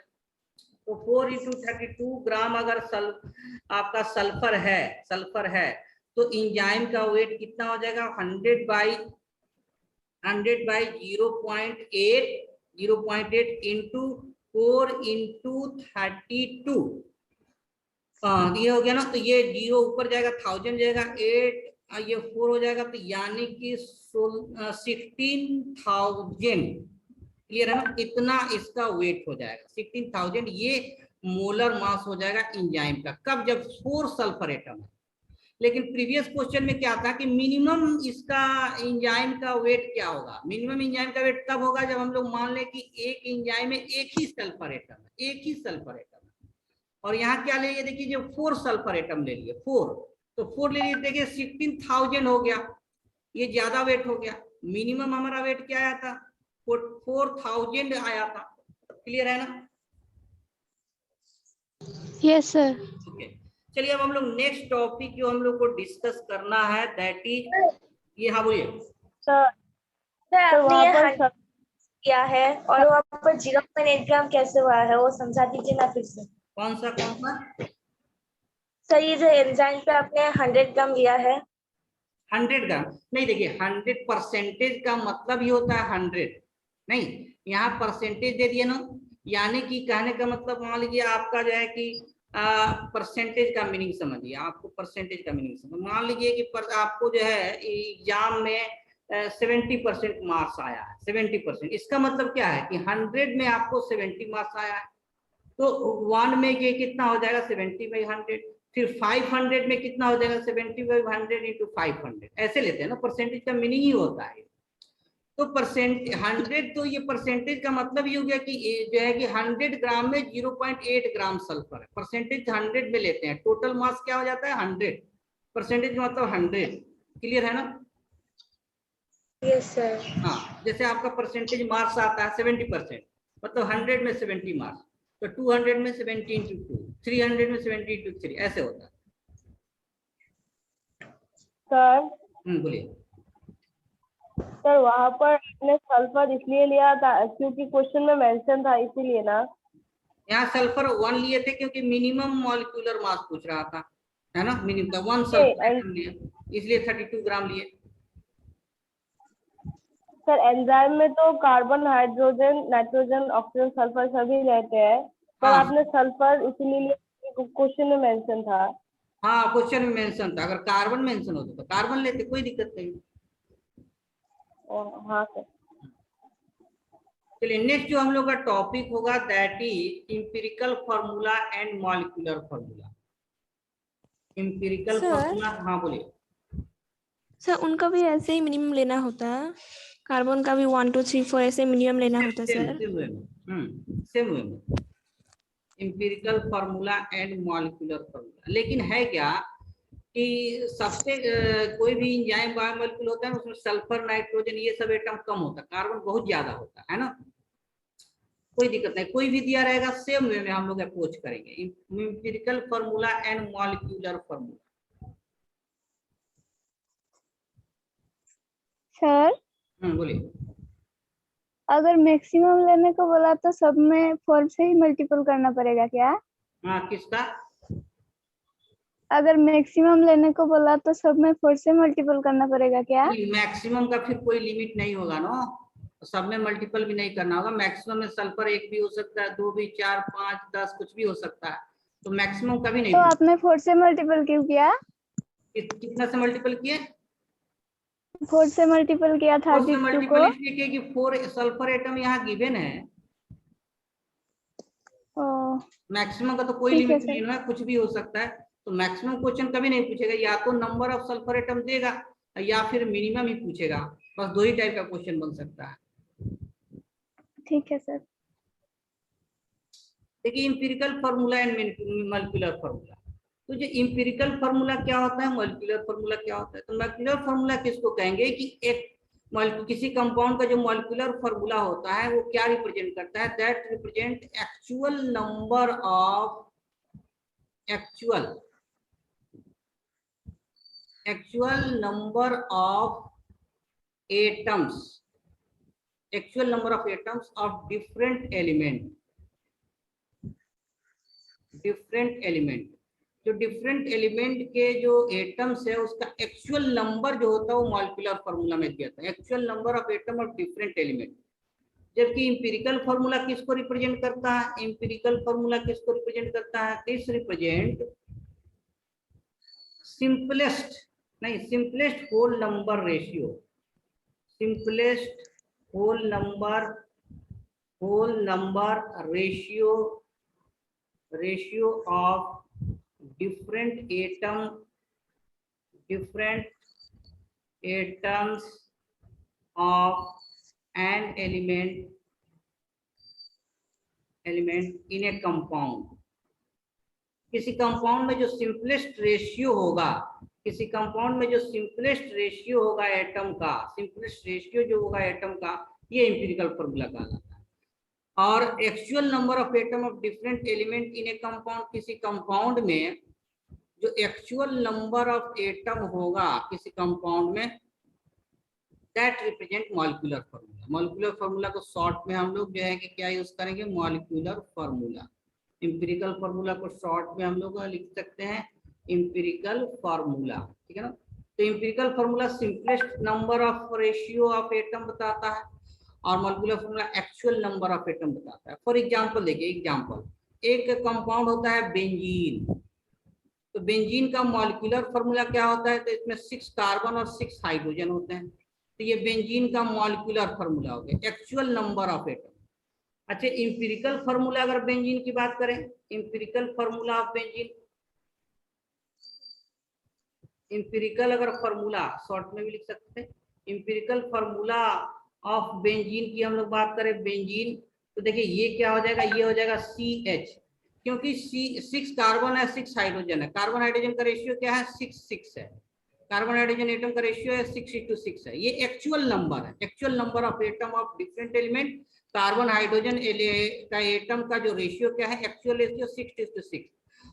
तो 4 × 32 ग्राम अगर आपका सल्फर है तो इंजाइम का वेट कितना हो जाएगा, 100/0.8 इंटू 4 × 32, ये हो गया ना। तो ये 0 ऊपर जाएगा, 1000 जाएगा, 8 ये 4 हो जाएगा, तो यानी कि 16,000, क्लियर है ना, इतना इसका वेट हो जाएगा, 16,000 ये मोलर मास हो जाएगा इंजाइम का। कब, जब 4 सल्फर एटम है। लेकिन प्रीवियस क्वेश्चन में क्या था कि मिनिमम इसका इंजाइम का वेट क्या होगा, मिनिमम इंजाइम का वेट तब होगा जब हम लोग मान लें कि एक इंजाइम में एक ही सल्फर एटम है, एक ही सल्फर एटम है। और यहाँ क्या ले लिए, देखिए जो 4 सल्फर एटम ले लिए, 4, तो 4 ले लिए, देखिए 16,000 हो गया, ये ज्यादा वेट हो गया। मिनिमम हमारा वेट क्या आया था, 4,000 आया था, क्लियर है ना। Yes sir. ओके, चलिए अब हम लोग नेक्स्ट टॉपिक जो हम लोग को डिस्कस करना है दैट इज ये, हाँ बोलिए। सर आपने ये 100 किया है और वहाँ पर 0.8 ग्राम कैसे हुआ है वो समझा दीजिए ना फिर से। कौन सा सर ये जो एंजाइम पे आपने 100 ग्राम लिया है, 100 ग्राम नहीं, देखिए 100% का मतलब ही होता है 100, नहीं यहाँ परसेंटेज दे दिए ना, यानी कि कहने का मतलब मान लीजिए आपका जो है कि परसेंटेज का मीनिंग समझिए, आपको परसेंटेज का मीनिंग समझ, मान लीजिए कि आपको जो है एग्जाम में 70% मार्क्स आया है, 70%, इसका मतलब क्या है कि 100 में आपको 70 मार्क्स आया है, तो 1 में ये कितना हो जाएगा, 70/100, फिर 500 में कितना हो जाएगा, 70/100 × 500, ऐसे लेते हैं ना, परसेंटेज का मीनिंग ही होता है। तो 100, तो ये परसेंटेज का मतलब ये हो गया कि जो है कि 100 ग्राम में 0.8 ग्राम सल्फर है, परसेंटेज 100 में लेते हैं, टोटल मास क्या हो जाता है 100, परसेंटेज का मतलब 100, क्लियर है ना। Yes sir. हाँ, जैसे आपका परसेंटेज मार्क्स आता है 70%, मतलब 100 में 70 मार्क्स, तो 200 में 70 × 2, 300 में 70 × 3, ऐसे होता है। सर बोलिए। सर वहाँ पर आपने सल्फर इसलिए लिया था क्योंकि क्वेश्चन में मेंशन था, इसीलिए ना। यहाँ सल्फर 1 लिए थे क्योंकि मिनिमम मॉलिक्यूलर मास पूछ रहा था, है ना, मिनिमम 1 सल्फर एटम लिए, इसलिए 32 ग्राम लिए। सर एंजाइम में तो carbon, hydrogen, nitrogen, oxygen, sulphur सभी रहते हैं, पर हाँ आपने सल्फर इसीलिए क्वेश्चन में मेंशन था। हाँ, क्वेश्चन में मेंशन था, अगर कार्बन मेंशन होता तो कार्बन लेते, कोई दिक्कत नहीं। हाँ सर। चलिए नेक्स्ट जो हम लोग का टॉपिक होगा that is empirical formula and molecular formula. Empirical formula, हाँ बोलिए। सर उनका भी ऐसे ही मिनिमम लेना होता है, कार्बन का भी 1 2 3 4 ऐसे मिनिमम लेना होता है सर। सेम वे में empirical formula and molecular formula. लेकिन है क्या कि सबसे कोई भी एंजाइम बायोमोलिक्यूल होता है उसमें सल्फर, नाइट्रोजन ये सब एटम कम होता है, कार्बन बहुत ज्यादा होता है ना, कोई दिक्कत नहीं, कोई भी दिया रहेगा सेम वे में हम लोग अप्रोच करेंगे। Empirical formula and molecular formula. Sir बोलिए। अगर मैक्सिमम लेने को बोला तो सब में 4 से ही मल्टीपल करना पड़ेगा क्या? हाँ, किसका? अगर मैक्सिमम लेने को बोला तो सब में 4 से मल्टीपल करना पड़ेगा क्या? मैक्सिमम का फिर कोई लिमिट नहीं होगा ना, सब में मल्टीपल भी नहीं करना होगा। मैक्सिमम में सल्फर 1 भी हो सकता है, 2 भी, 4 5 10 कुछ भी हो सकता है, तो मैक्सिमम कभी नहीं। तो आपने 4 से मल्टीपल क्यों किया? कितना से मल्टीपल किए? 4 से मल्टीपल किया 32 मल्टीपल को। इसलिए किया कि 4 सल्फर एटम यहाँ गिवन है, मैक्सिमम का तो कोई ठीक है लिमिट नहीं है, कुछ भी हो सकता है। तो मैक्सिमम क्वेश्चन कभी नहीं पूछेगा, या तो नंबर ऑफ सल्फर एटम देगा या फिर मिनिमम ही पूछेगा, बस 2 ही टाइप का क्वेश्चन बन सकता है। ठीक है सर। देखिए empirical formula and molecular formula. तो जो इम्पिरिकल फार्मूला क्या होता है, मॉलिक्यूलर फार्मूला क्या होता है? तो मॉलिक्यूलर फार्मूला किसको कहेंगे कि एक किसी कंपाउंड का जो मॉलिक्यूलर फार्मूला होता है वो क्या रिप्रेजेंट करता है? That represent actual number of atoms of different element. जो डिफरेंट एलिमेंट के जो एटम्स है उसका एक्चुअल नंबर जो होता है वो मॉलिक्यूलर फार्मूला में दिया था, actual number of atom of different element. जबकि इंपिरिकल फार्मूला किसको रिप्रेजेंट करता है? इंपिरिकल फार्मूला किसको रिप्रेजेंट करता है? This represent simplest whole number ratio, simplest whole number ratio of different atoms of an element in a compound। किसी compound में जो सिंपलेस्ट रेशियो होगा, एटम का सिंपलेस्ट रेशियो जो होगा एटम का, ये इंपिरिकल फार्मूला कहलाता है। और actual number of atom of different element in A compound, किसी कंपाउंड में जो एक्चुअल नंबर ऑफ एटम होगा किसी कंपाउंड में, that represent molecular formula. Molecular formula को शॉर्ट में हम लोग जो है कि क्या यूज करेंगे? Molecular formula. इंपिरिकल फार्मूला को शॉर्ट में हम लोग लिख सकते हैं इंपिरिकल फार्मूला, ठीक है ना। तो empirical formula simplest number of ratio of atom बताता है और molecular formula actual number of atom बताता है। फॉर एग्जांपल देखिए, एक कंपाउंड होता है बेंजीन। तो बेंजीन का मॉलिक्यूलर फार्मूला क्या होता है? तो इसमें 6 कार्बन और 6 हाइड्रोजन होते हैं। तो ये बेंजीन का मॉलिक्यूलर फार्मूला हो गया, एक्चुअल नंबर ऑफ एटम। अच्छा, इंपिरिकल फार्मूला अगर बेंजीन की बात करें, empirical formula of benzene, empirical अगर फार्मूला शॉर्ट में भी लिख सकते हैं, इंपिरिकल फार्मूला ऑफ बेंजीन की हम लोग बात करें, बेंजीन, तो देखिए ये क्या हो जाएगा? ये हो जाएगा CH, क्योंकि 6 कार्बन है, 6 हाइड्रोजन है। कार्बन हाइड्रोजन का रेशियो क्या है? 6 है। कार्बन हाइड्रोजन एटम का रेशियो है 6:6 है। ये एक्चुअल नंबर है, actual number of atom of different element. Carbon hydrogen का एटम का जो रेशियो क्या है? Actual ratio 6:6।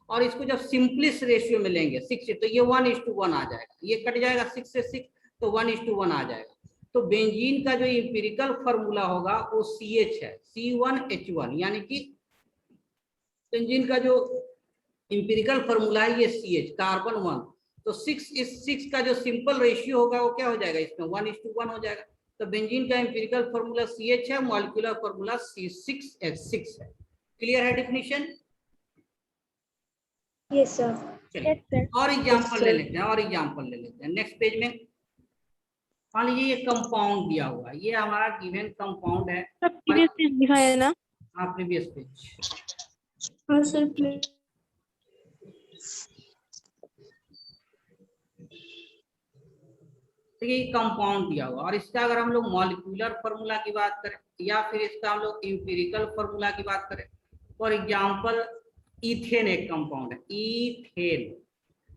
और इसको जब सिंपलेस्ट रेशियो में लेंगे 6, तो ये 1:1 आ जाएगा। ये कट जाएगा 6 से 6, तो 1:1 आ जाएगा। तो बेंजीन का जो इंपिरिकल फार्मूला होगा वो CH है, C1H1, यानी कि बेंजीन का जो इंपिरिकल फार्मूला है ये CH, कार्बन 1। तो 6 का जो सिंपल रेशियो होगा वो क्या हो जाएगा? इसमें 1:1 हो जाएगा। तो बेंजीन का इंपिरिकल फार्मूला CH है, मॉलिक्यूलर फार्मूला C6H6 है। क्लियर है डिफिनीशन? Yes sir. चलिए और एग्जांपल ले लेते हैं, नेक्स्ट पेज में। मान लीजिए ये कंपाउंड दिया हुआ है, ये हमारा गिवन कंपाउंड है। प्रीवियस पेज लिखा है ना? हाँ, प्रीवियस पेज। हाँ सर प्लीज। देखिए कंपाउंड दिया हुआ और इसका अगर हम लोग मॉलिक्यूलर फार्मूला की बात करें या फिर इसका हम लोग इंपिरिकल फार्मूला की बात करें, फॉर एग्जांपल इथेन एक कंपाउंड है, इथेन,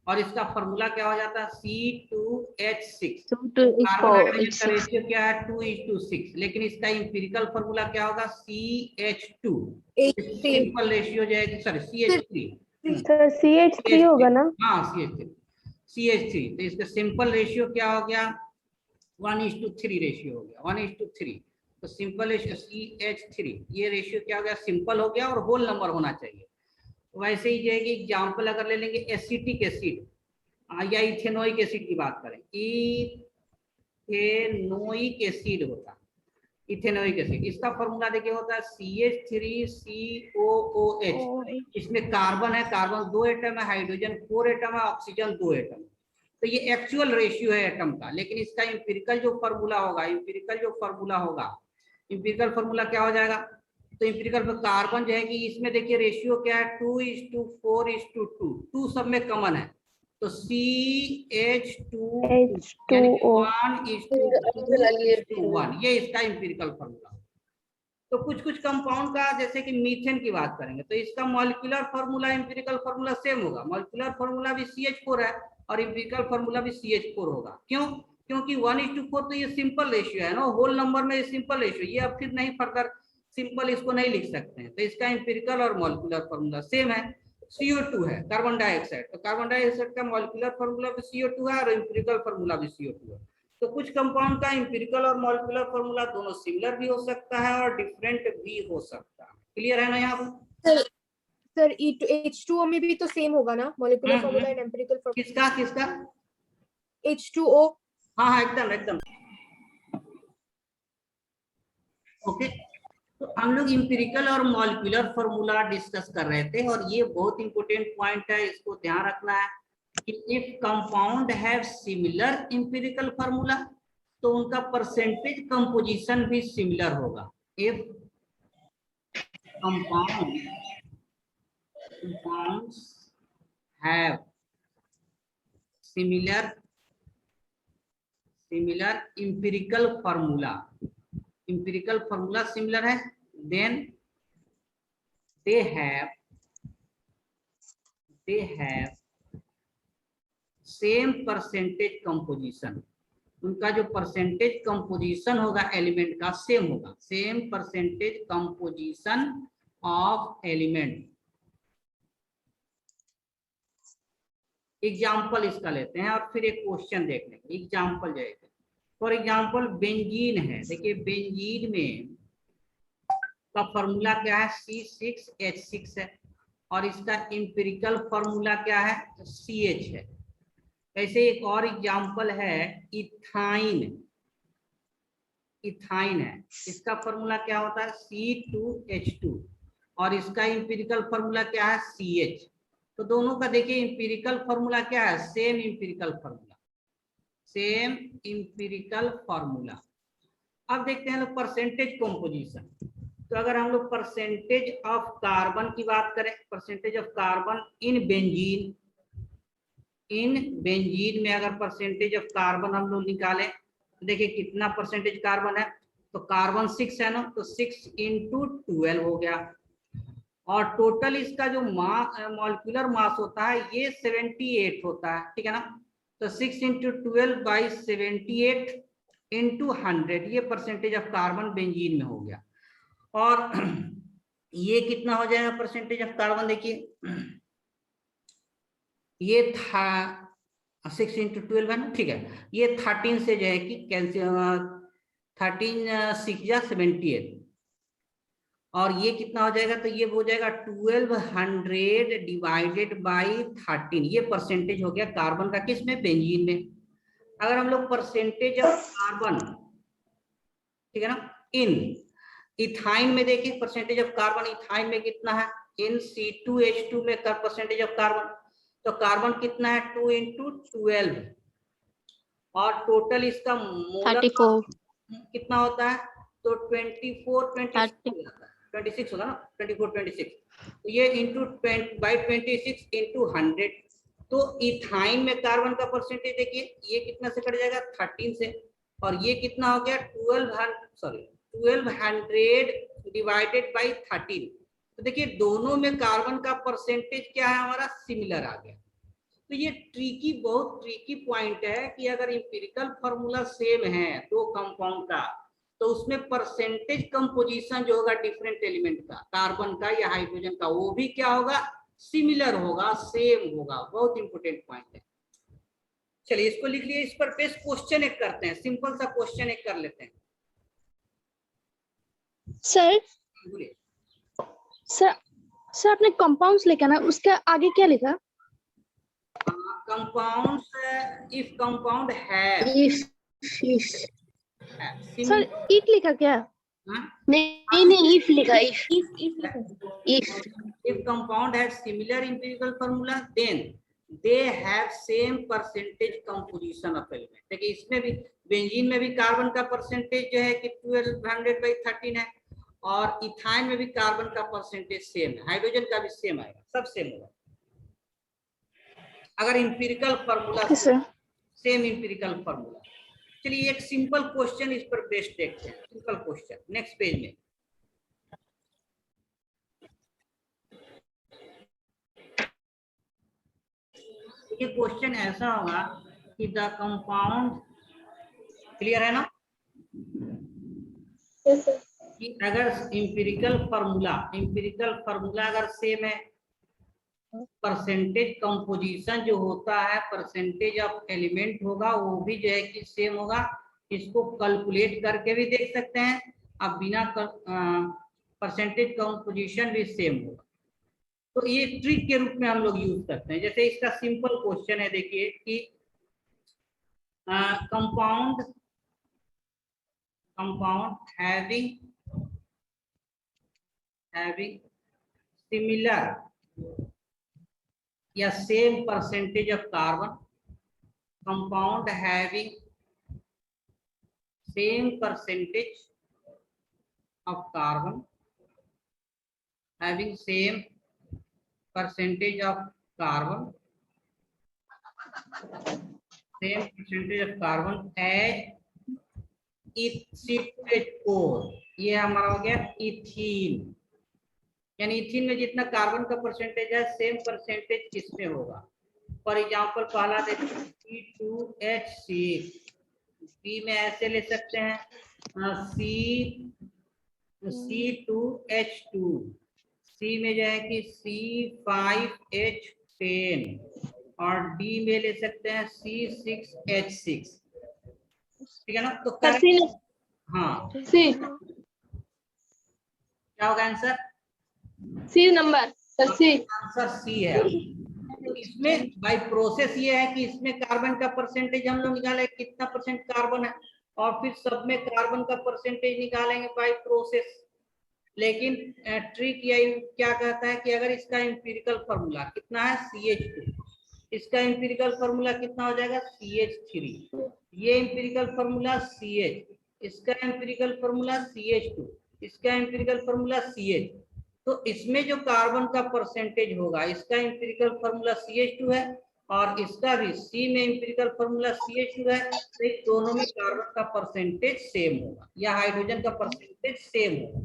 और इसका फार्मूला क्या हो जाता है? C2H6। कार्बन हाइड्रोजन का रेशियो क्या है? 2:6। लेकिन इसका इंपिरिकल फार्मूला क्या होगा? CH2। सिंपल रेशियो जो है, सॉरी CH3। सर CH3 होगा ना? हाँ CH3। तो इसका सिंपल रेशियो क्या हो गया? 1:3 रेशियो हो गया, 1:3। तो सिंपल रेशियो CH3, ये रेशियो क्या हो गया? सिंपल हो गया और होल नंबर होना चाहिए। वैसे ही जो है कि एग्जाम्पल अगर ले लेंगे एसिटिक एसिड या इथेनोइक एसिड की बात करें, इथेनोइक एसिड होता है, इथेनोइक एसिड, इसका फॉर्मूला देखिए होता है CH3COOH। इसमें कार्बन है, कार्बन 2 एटम है, हाइड्रोजन 4 एटम है, ऑक्सीजन 2 एटम। तो ये एक्चुअल रेशियो है एटम का। लेकिन इसका इंपिरिकल जो फार्मूला होगा, इंपिरिकल फार्मूला क्या हो जाएगा? तो इंपिरिकल पर कार्बन जो है कि इसमें देखिए रेशियो क्या है? 2:4:2। 2 सब में कॉमन है, तो CH2 यानी 1:2:1, ये इसका इंपिरिकल फार्मूला। तो कुछ कुछ कंपाउंड का, जैसे कि मीथेन की बात करेंगे तो इसका molecular formula empirical formula same होगा। मॉलिक्यूलर फार्मूला भी CH4 है और एम्पिरिकल फार्मूला भी CH4 होगा। क्यों? क्योंकि 1:4 तो ये सिंपल रेशियो है ना, होल नंबर में सिंपल रेशियो, ये अब फिर नहीं फर्दर सिंपल इसको नहीं लिख सकते हैं, तो इसका एम्पिरिकल और मॉलिक्यूलर फार्मूला सेम है। CO2 है कार्बन डाइऑक्साइड, तो कार्बन डाइऑक्साइड का मॉलिक्यूलर फार्मूला भी CO2 है और एम्पिरिकल फार्मूला भी CO2 है। तो कुछ कंपाउंड का एम्पिरिकल और मॉलिक्यूलर फार्मूला दोनों सिमिलर भी हो सकता है और डिफरेंट भी हो सकता है। क्लियर है ना यहाँ पर? सर H2O में भी तो सेम होगा ना, molecular formula and empirical formula. किसका किसका? H2O। हाँ एकदम एकदम ओके। तो हम लोग इंपिरिकल और मॉलिक्यूलर फार्मूला डिस्कस कर रहे थे और ये बहुत इंपॉर्टेंट पॉइंट है, इसको ध्यान रखना है कि if compound have similar empirical formula तो उनका परसेंटेज कंपोजिशन भी सिमिलर होगा। If compounds have similar empirical formula similar है, then they have same percentage composition। उनका जो परसेंटेज कंपोजिशन होगा एलिमेंट का सेम होगा, same percentage composition of element. Example इसका लेते हैं और फिर एक क्वेश्चन देख लेंगे। एग्जाम्पल जाएगा, फॉर एग्जाम्पल बेंजीन है। देखिए बेंजीन में का फॉर्मूला क्या है? C6H6 है और इसका इंपिरिकल फॉर्मूला क्या है? CH है। ऐसे एक और एग्जाम्पल है इथाइन है, इसका फॉर्मूला क्या होता है? C2H2 और इसका इंपिरिकल फॉर्मूला क्या है? CH। तो दोनों का देखिए इंपिरिकल फॉर्मूला क्या है? Same empirical formula. अब देखते हैं लोग परसेंटेज कंपोजिशन। तो अगर हम लोग परसेंटेज ऑफ कार्बन की बात करें, percentage of carbon in benzene में अगर परसेंटेज ऑफ कार्बन हम लोग निकालें तो देखिए कितना परसेंटेज कार्बन है? तो कार्बन 6 है ना, तो 6 × 12 हो गया और टोटल इसका जो मॉलिक्यूलर मास होता है ये 78 होता है, ठीक है ना। तो 6 × 12/78 × 100 ये परसेंटेज ऑफ कार्बन बेंजीन में हो गया। और ये कितना हो जाएगा परसेंटेज ऑफ कार्बन? देखिए ये था 6 × 12 है ना, ठीक है। ये 13 से जो है कि कैल्शियम 13 6 या 78 और ये कितना हो जाएगा? तो ये हो जाएगा 1200 डिवाइडेड बाई 13। ये परसेंटेज हो गया कार्बन का, किसमें? बेंजीन में। अगर हम लोग परसेंटेज ऑफ कार्बन, ठीक है ना, इन इथाइन में देखिए परसेंटेज ऑफ कार्बन इथाइन में कितना है? इन C2H2 में परसेंटेज ऑफ कार्बन, तो कार्बन कितना है? 2 × 12 और टोटल इसका मोलर 34 कितना होता है? तो 26 होगा ना, 26। तो ये इंटू 26 × 100। तो इथाइन में कार्बन का परसेंटेज देखिए ये कितना से कट जाएगा? 13 से, और ये कितना हो गया? 1200 डिवाइडेड बाई 13। तो देखिए दोनों में कार्बन का परसेंटेज क्या है हमारा? सिमिलर आ गया। तो ये बहुत ट्रिकी पॉइंट है कि अगर इंपिरिकल फार्मूला सेम है दो कंपाउंड का तो उसमें परसेंटेज कंपोजिशन जो होगा डिफरेंट एलिमेंट का, कार्बन का या हाइड्रोजन का, वो भी क्या होगा? सिमिलर होगा, सेम होगा। बहुत इंपॉर्टेंट पॉइंट है। चलिए इसको लिख लिए। इस पर बेस्ट क्वेश्चन एक करते हैं, सिंपल सा क्वेश्चन एक कर लेते हैं। सर बोलिए। सर आपने कंपाउंड्स लिखा ना, उसके आगे क्या लिखा? कंपाउंड्स, इफ कंपाउंड है सर इफ लिखा क्या? नहीं इफ लिखा, if compound has similar empirical formula then they have same percentage composition of element। देखिए इसमें भी बेंजीन में भी कार्बन का परसेंटेज जो है कि 1200/13 है और इथाइन में भी कार्बन का परसेंटेज सेम है, हाइड्रोजन का भी सेम आएगा, सब सेम होगा अगर empirical formula same empirical formula. चलिए एक सिंपल क्वेश्चन इस पर बेस्ड देखते हैं। सिंपल क्वेश्चन नेक्स्ट पेज में। ये क्वेश्चन ऐसा होगा कि द कंपाउंड, क्लियर है ना, कि अगर एम्पिरिकल फार्मूला अगर सेम है, परसेंटेज कंपोजिशन जो होता है, परसेंटेज ऑफ एलिमेंट होगा वो भी जो है कि सेम होगा। इसको कैलकुलेट करके भी देख सकते हैं, अब बिना परसेंटेज कंपोजिशन भी सेम होगा। तो ये ट्रिक के रूप में हम लोग यूज करते हैं। जैसे इसका सिंपल क्वेश्चन है, देखिए कि कंपाउंड having similar या same percentage of carbon, compound having same percentage of carbon, having same percentage of carbon, same percentage of carbon as ethanol, ये हमारा हो गया इथीन, यानी इथीन में जितना कार्बन का परसेंटेज है सेम परसेंटेज किसमें होगा। फॉर एग्जांपल पहला देखिए C2H6, बी में ऐसे ले सकते हैं C2H2, सी में जो है कि C5H10 और डी में ले सकते हैं C6H6, ठीक है ना। तो हाँ सी क्या होगा answer? C number C answer C है। तो इसमें बाय प्रोसेस ये है कि इसमें कार्बन का परसेंटेज हम लोग निकाले कितना परसेंट कार्बन है, और फिर सब में कार्बन का परसेंटेज निकालेंगे बाय प्रोसेस। लेकिन ट्रिक ये क्या कहता है कि अगर इसका एम्पिरिकल फार्मूला कितना है CH2, इसका एम्पिरिकल फार्मूला कितना हो जाएगा CH3, ये एम्पिरिकल फार्मूला CH, इसका एम्पिरिकल फार्मूला CH2, इसका एम्पिरिकल फार्मूला CH। तो इसमें जो कार्बन का परसेंटेज होगा, इसका एम्पिरिकल फार्मूला CH2 है और इसका भी C में एम्पिरिकल फार्मूला CH2 है, तो इन दोनों में कार्बन का परसेंटेज सेम होगा या हाइड्रोजन का परसेंटेज सेम होगा।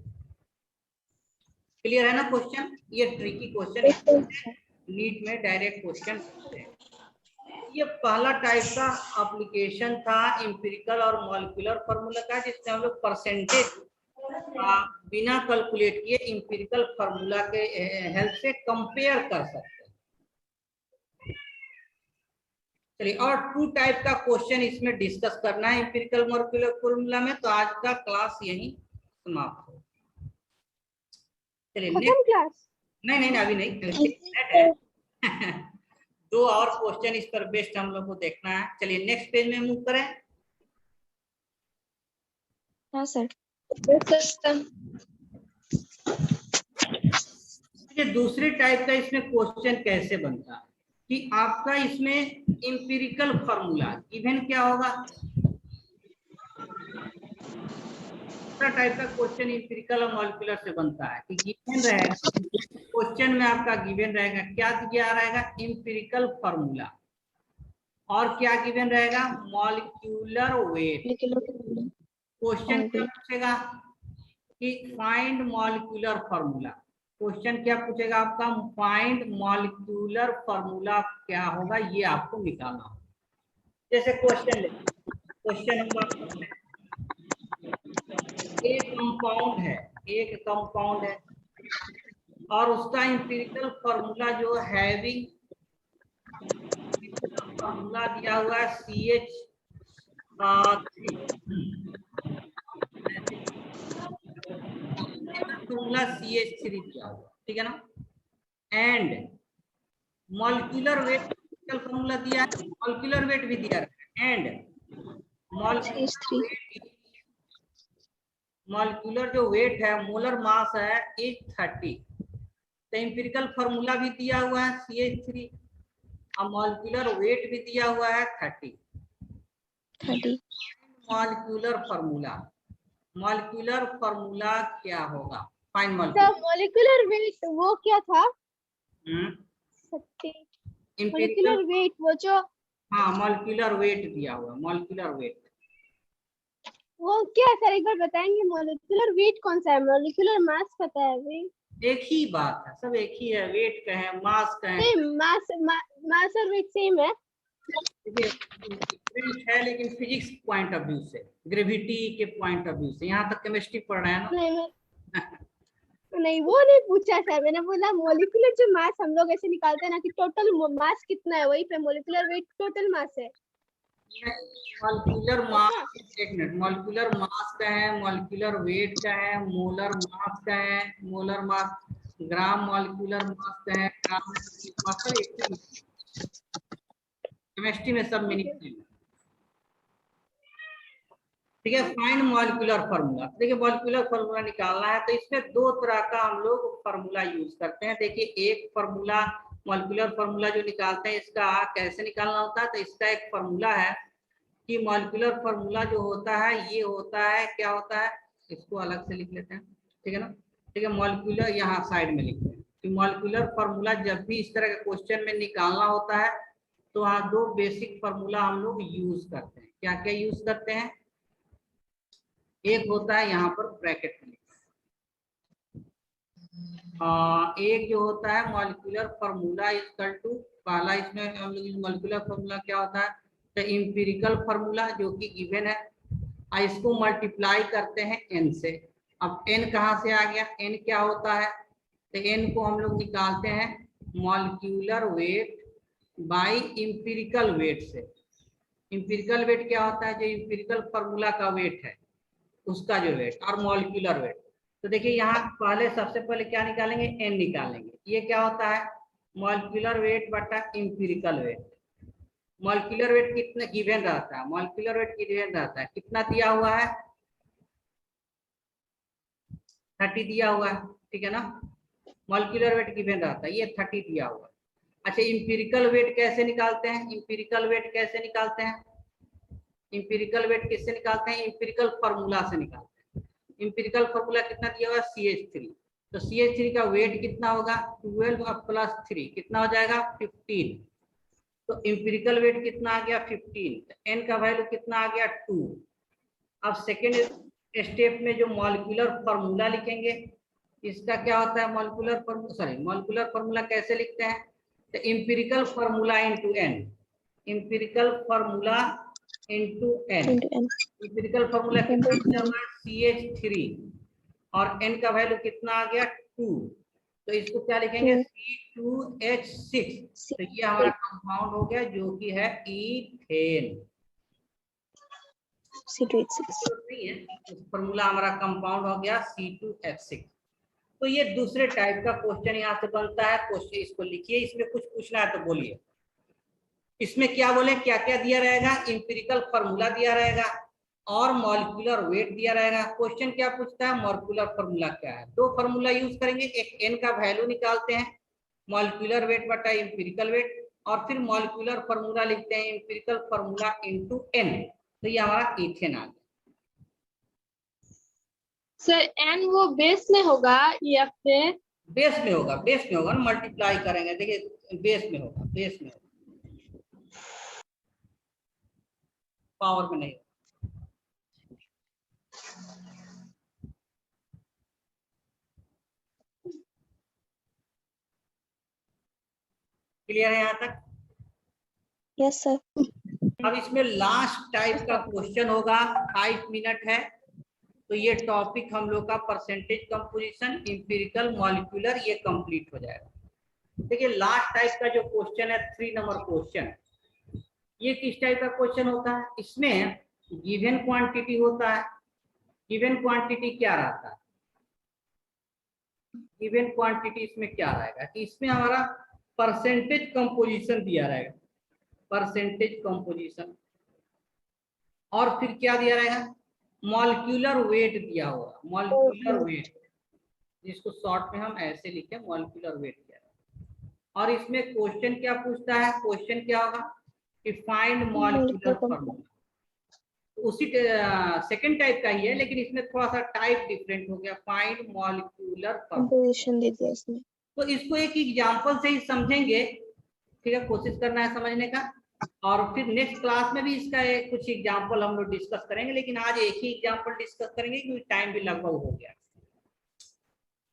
क्लियर है ना क्वेश्चन? ये ट्रिकी क्वेश्चन नीट में डायरेक्ट क्वेश्चन पूछते हैं। ये पहला टाइप का एप्लीकेशन था एम्पिरिकल और मॉलिक्यूलर फार्मूला का, जिसमें हम लोग परसेंटेज बिना कैलकुलेट किए एम्पिरिकल फार्मूला के हेल्प से कंपेयर कर सकते हैं। चलिए, और 2 टाइप का क्वेश्चन इसमें डिस्कस करना है एम्पिरिकल मॉलिक्यूलर फार्मूला में। तो आज का क्लास यहीं समाप्त हो। चलिए नेक्स्ट क्लास नहीं अभी नहीं 2 और क्वेश्चन इस पर बेस्ड हम लोग को देखना है। चलिए नेक्स्ट पेज में मूव करें। हाँ सर। ये दूसरे टाइप का इसमें क्वेश्चन कैसे बनता है कि आपका इसमें एम्पिरिकल फार्मूला गिवन क्या होगा। दूसरा टाइप का क्वेश्चन एम्पिरिकल और मॉलिक्यूलर से बनता है कि गिवन रहेगा, क्वेश्चन में आपका गिवन रहेगा, क्या दिया रहेगा एम्पिरिकल फार्मूला, और क्या गिवन रहेगा मॉलिक्यूलर वेट। क्वेश्चन क्या पूछेगा कि फाइंड मॉलिक्यूलर फार्मूला, क्वेश्चन क्या पूछेगा आपका फाइंड मॉलिक्यूलर फार्मूला क्या होगा, ये आपको निकालना होगा। जैसे क्वेश्चन ले, क्वेश्चन नंबर एक कंपाउंड है और उसका एम्पिरिकल फार्मूला जो हैविंग फार्मूला दिया हुआ है CH3, फार्मूला CH3 दिया हुआ, ठीक है ना। एंड मॉलिक्यूलर वेट फार्मूला दिया है, मॉलिक्यूलर वेट भी दिया है, एंड मॉलिक्यूलर जो वेट है, मोलर मास है 30। तो एम्पिरिकल फार्मूला भी दिया हुआ है CH3 और मॉलिक्यूलर वेट भी दिया हुआ है 30। मॉलिक्यूलर फार्मूला क्या होगा, फाइन मॉलिक्यूलर वेट वो क्या था? मॉलिक्यूलर वेट वो जो, हाँ मॉलिक्यूलर वेट दिया हुआ, मॉलिक्यूलर वेट वो क्या सर एक बार बताएंगे? मॉलिक्यूलर वेट कौन सा है? मॉलिक्यूलर मास पता है भाई। एक ही बात है, सब एक ही है, वेट का है, मास का है। नहीं मास और वेट सेम है। डिफरेंट है लेकिन फिजिक्स पॉइंट ऑफ व्यू से, ग्रेविटी के पॉइंट ऑफ व्यू से। यहाँ तक केमिस्ट्री पढ़ रहे हैं ना। नहीं वो नहीं पूछा सर, मैंने बोला मॉलिक्यूलर जो मास हम लोग ऐसे निकालते हैं ना कि टोटल मास कितना है, वही पे मॉलिक्यूलर वेट टोटल मास है। मॉलिक्यूलर मास, एक मिनट, मॉलिक्यूलर मास का है, मॉलिक्यूलर वेट का है, मोलर मास का है, molar mass, gram molecular mass का है, ग्राम मास, एक ही केमिस्ट्री में सब मीनिंग है। ठीक है, फाइंड मॉलिक्यूलर फार्मूला। देखिए मॉलिक्यूलर फार्मूला निकालना है तो इसमें दो तरह का हम लोग फार्मूला यूज करते हैं। देखिए एक फार्मूला, मॉलिक्यूलर फार्मूला जो निकालते हैं इसका कैसे निकालना होता है, तो इसका एक फार्मूला है कि मॉलिक्यूलर फार्मूला जो होता है ये होता है, क्या होता है, इसको अलग से लिख लेते हैं, ठीक है ना। ठीक है, मॉलिक्यूलर यहाँ साइड में लिखते हैं कि मॉलिक्यूलर फार्मूला जब भी इस तरह के क्वेश्चन में निकालना होता है तो वहाँ दो बेसिक फार्मूला हम लोग यूज करते हैं। क्या क्या यूज करते हैं, एक होता है यहाँ पर ब्रैकेट में एक जो होता है मॉलिक्यूलर फार्मूला इक्वल टू, पहला इसमें हम लोग मॉलिक्यूलर फार्मूला क्या होता है, तो एम्पिरिकल फार्मूला जो कि गिवन है, इसको मल्टीप्लाई करते हैं n से। अब n कहाँ से आ गया, n क्या होता है, तो n को हम लोग निकालते हैं molecular weight by empirical weight से। एम्पिरिकल वेट क्या होता है, जो एम्पिरिकल फार्मूला का वेट है उसका जो वेट, और मॉलिक्यूलर वेट। तो देखिए यहाँ पहले सबसे पहले क्या निकालेंगे, n निकालेंगे। ये क्या होता है, मॉलिक्यूलर वेट बटा एम्पिरिकल वेट। मॉलिक्यूलर वेट कितना गिवन रहता है, मॉलिक्यूलर वेट गिवन रहता है, कितना दिया हुआ है, 30 दिया हुआ है, ठीक है ना। मॉलिक्यूलर वेट गिवन रहता है, ये 30 दिया हुआ है। अच्छा एम्पिरिकल वेट कैसे निकालते हैं, एम्पिरिकल वेट कैसे निकालते हैं, एम्पिरिकल वेट किससे निकालते हैं, एम्पिरिकल फार्मूला से निकालते हैं। एम्पिरिकल फार्मूला कितना दिया हुआ है, CH3। तो CH3 का वेट कितना होगा, 12 प्लस 3 कितना हो जाएगा, 15। तो एम्पिरिकल वेट कितना आ गया, 15। तो n का वैल्यू कितना आ गया, 2। अब सेकेंड स्टेप में जो मॉलिक्यूलर फार्मूला लिखेंगे, इसका क्या होता है, molecular formula, sorry molecular formula कैसे लिखते हैं, तो empirical formula into n, empirical formula into n। Empirical formula कितना दिया हुआ है, CH3, और n का वैल्यू कितना आ गया, 2। तो इसको क्या लिखेंगे, C2H6। तो ये हमारा कंपाउंड हो गया जो कि है ईथेन। नहीं है, फॉर्मूला हमारा कंपाउंड हो गया C2H6। तो ये दूसरे टाइप का क्वेश्चन यहाँ से बनता है। क्वेश्चन इसको लिखिए, इसमें कुछ पूछना है तो बोलिए। इसमें क्या बोले, क्या क्या दिया रहेगा, एम्पिरिकल फार्मूला दिया रहेगा और मॉलिक्यूलर वेट दिया रहेगा। क्वेश्चन क्या पूछता है, मॉलिक्यूलर फार्मूला क्या है। दो फार्मूला यूज करेंगे, एक n का वैल्यू निकालते हैं मॉलिक्यूलर वेट बटा एम्पिरिकल वेट, और फिर मॉलिक्यूलर फार्मूला लिखते हैं एम्पिरिकल फार्मूला इनटू n। तो ये हमारा इथेन आ गया। सर n वो बेस में होगा या फिर, बेस में होगा, बेस में होगा ना, मल्टीप्लाई करेंगे। देखिए बेस में होगा, बेस में होगा, पावर में नहीं। क्लियर है यहाँ तक? Yes sir. अब इसमें लास्ट टाइप का क्वेश्चन होगा, 5 मिनट है। तो ये टॉपिक हम लोग का परसेंटेज कंपोजिशन, एम्पिरिकल, मॉलिक्यूलर, ये कंप्लीट हो जाएगा। देखिए लास्ट टाइप का जो क्वेश्चन है 3 नंबर क्वेश्चन, ये किस टाइप का क्वेश्चन होता है, इसमें गिवन क्वांटिटी होता है। गिवन क्वांटिटी क्या रहता है, गिवन क्वांटिटी इसमें क्या रहेगा कि इसमें हमारा परसेंटेज कंपोजिशन दिया रहेगा, परसेंटेज कंपोजिशन, और फिर क्या दिया रहेगा, मॉलिक्यूलर वेट दिया होगा, मॉलिक्यूलर वेट, जिसको शॉर्ट में हम ऐसे लिखे मॉलिक्यूलर वेट दिया रहेगा। और इसमें क्वेश्चन क्या पूछता है, क्वेश्चन क्या होगा कि फाइंड मॉलिक्यूलर फार्मूला। उसी सेकंड टाइप का ही है, लेकिन इसमें थोड़ा सा टाइप डिफरेंट हो गया, फाइंड मॉलिक्यूलर कंपोजिशन दे दिया इसमें। तो इसको एक एग्जांपल से ही समझेंगे, ठीक है, कोशिश करना है समझने का। और फिर नेक्स्ट क्लास में भी इसका कुछ एग्जांपल हम लोग डिस्कस करेंगे, लेकिन आज एक ही एग्जांपल डिस्कस करेंगे क्योंकि टाइम भी लगभग हो गया।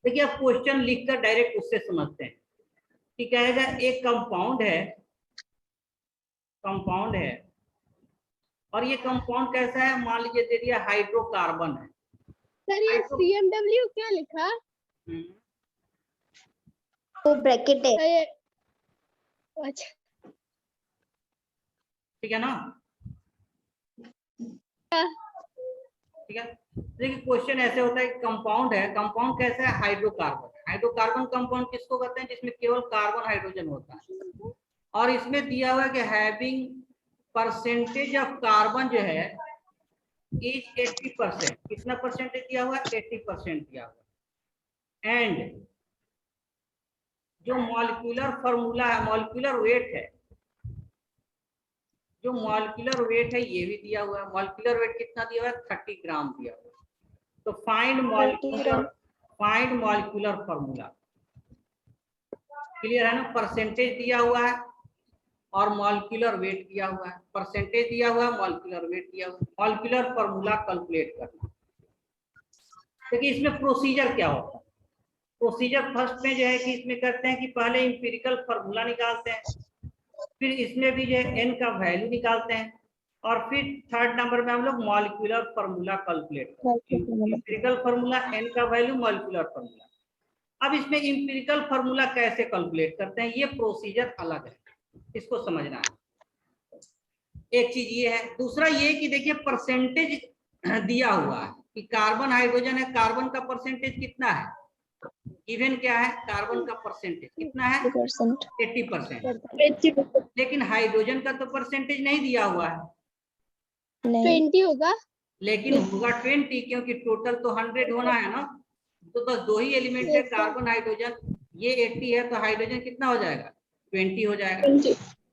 देखिए आप क्वेश्चन लिखकर डायरेक्ट उससे समझते हैं कि कहेगा एक कंपाउंड है और ये कंपाउंड कैसा है, मान लीजिए दे दिया हाइड्रोकार्बन है। सर ये CMW क्या लिखा? वो ब्रैकेट है। ये अच्छा ठीक है ना, ठीक है। देखिए क्वेश्चन ऐसे होता है, कंपाउंड है, कंपाउंड कैसा है, हाइड्रोकार्बन। हाइड्रोकार्बन कंपाउंड किसको कहते हैं, जिसमें केवल कार्बन हाइड्रोजन होता है। और इसमें दिया हुआ है कि हैविंग परसेंटेज ऑफ कार्बन जो है इज 80%। कितना परसेंटेज दिया हुआ है, 80% दिया हुआ है। एंड जो मॉलिक्यूलर फॉर्मूला है, मॉलिक्यूलर वेट है, जो मॉलिक्यूलर वेट है ये भी दिया हुआ है। मॉलिक्यूलर वेट कितना दिया हुआ है, 30 ग्राम दिया हुआ है। तो फाइंड मॉलिक्यूलर फॉर्मूला। क्लियर है ना, परसेंटेज दिया हुआ है और मॉलिक्यूलर वेट दिया हुआ है। परसेंटेज दिया हुआ है, मॉलिक्यूलर वेट दिया हुआ है। मॉलिक्यूलर फॉर्मूला कैलकुलेट करना। देखिए इसमें प्रोसीजर क्या होता है। प्रोसीजर फर्स्ट में जो है कि इसमें करते हैं कि पहले इंपीरिकल फॉर्मूला निकालते हैं, फिर इसमें भी जो है n का वैल्यू निकालते हैं, और फिर थर्ड नंबर में हम लोग मॉलिक्यूलर फॉर्मूला कैलकुलेट करते हैं। इंपीरिकल फॉर्मूला, n का वैल्यू, मॉलिक्यूलर फॉर्मूला। अब इसमें इंपीरिकल फॉर्मूला कैसे कैलकुलेट करते हैं, ये प्रोसीजर अलग है, इसको समझना है। एक चीज ये है। दूसरा ये कि देखिए परसेंटेज दिया हुआ है कि कार्बन हाइड्रोजन है, कार्बन का परसेंटेज कितना है, गिवन क्या है, कार्बन का परसेंटेज कितना है, 80%। लेकिन हाइड्रोजन का तो परसेंटेज नहीं दिया हुआ है, 20 होगा। लेकिन होगा 20, क्योंकि टोटल तो 100 होना है ना। तो बस दो ही एलिमेंट है, कार्बन हाइड्रोजन। ये 80 है तो हाइड्रोजन कितना हो जाएगा, 20 हो जाएगा।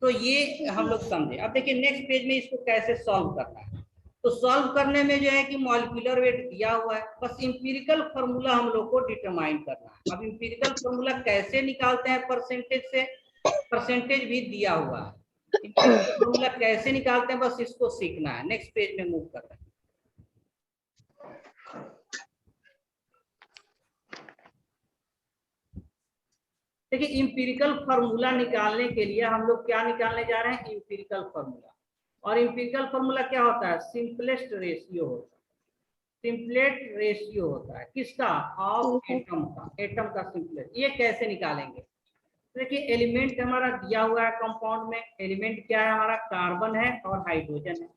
तो ये हम लोग समझे। अब देखिए नेक्स्ट पेज में इसको कैसे सॉल्व करना है। तो सॉल्व करने में जो है कि मॉलिक्यूलर वेट दिया हुआ है, बस इंपीरिकल फॉर्मूला हम लोग को डिटरमाइन करना है। अब इंपीरिकल फॉर्मूला कैसे निकालते हैं परसेंटेज से, परसेंटेज भी दिया हुआ है। इंपीरिकल फॉर्मूला कैसे निकालते हैं, बस इसको सीखना है। नेक्स्ट पेज में मूव कर रहे हैं। देखिए इंपीरिकल फॉर्मूला निकालने के लिए हम लोग क्या निकालने जा रहे हैं, इंपीरिकल फॉर्मूला। और इंपीरिकल फॉर्मूला क्या होता है, सिंपलेस्ट रेशियो होता है। सिंपलेस्ट रेशियो होता है किसका, ऑफ एटम का, एटम का सिंपलेस्ट। ये कैसे निकालेंगे, देखिए एलिमेंट हमारा दिया हुआ है कंपाउंड में। एलिमेंट क्या है हमारा, कार्बन है और हाइड्रोजन है।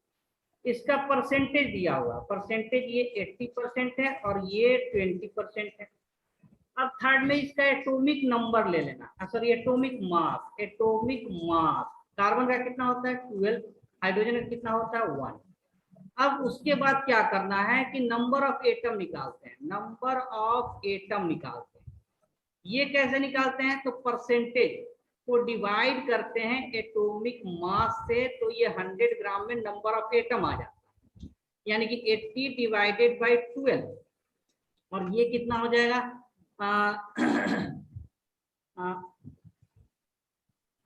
इसका परसेंटेज दिया हुआ, परसेंटेज ये 80% है और ये 20% है। अब थर्ड में इसका एटॉमिक नंबर ले लेना, sorry atomic mass. Atomic mass carbon का कितना होता है, 12, हाइड्रोजन का कितना होता है, 1। अब उसके बाद क्या करना है कि नंबर ऑफ एटम निकालते हैं, नंबर ऑफ एटम निकालते हैं। ये कैसे निकालते हैं, तो परसेंटेज को डिवाइड करते हैं एटॉमिक मास से, तो ये 100 ग्राम में नंबर ऑफ एटम आ जाता है, यानी कि 80 डिवाइडेड बाई 12, और ये कितना हो जाएगा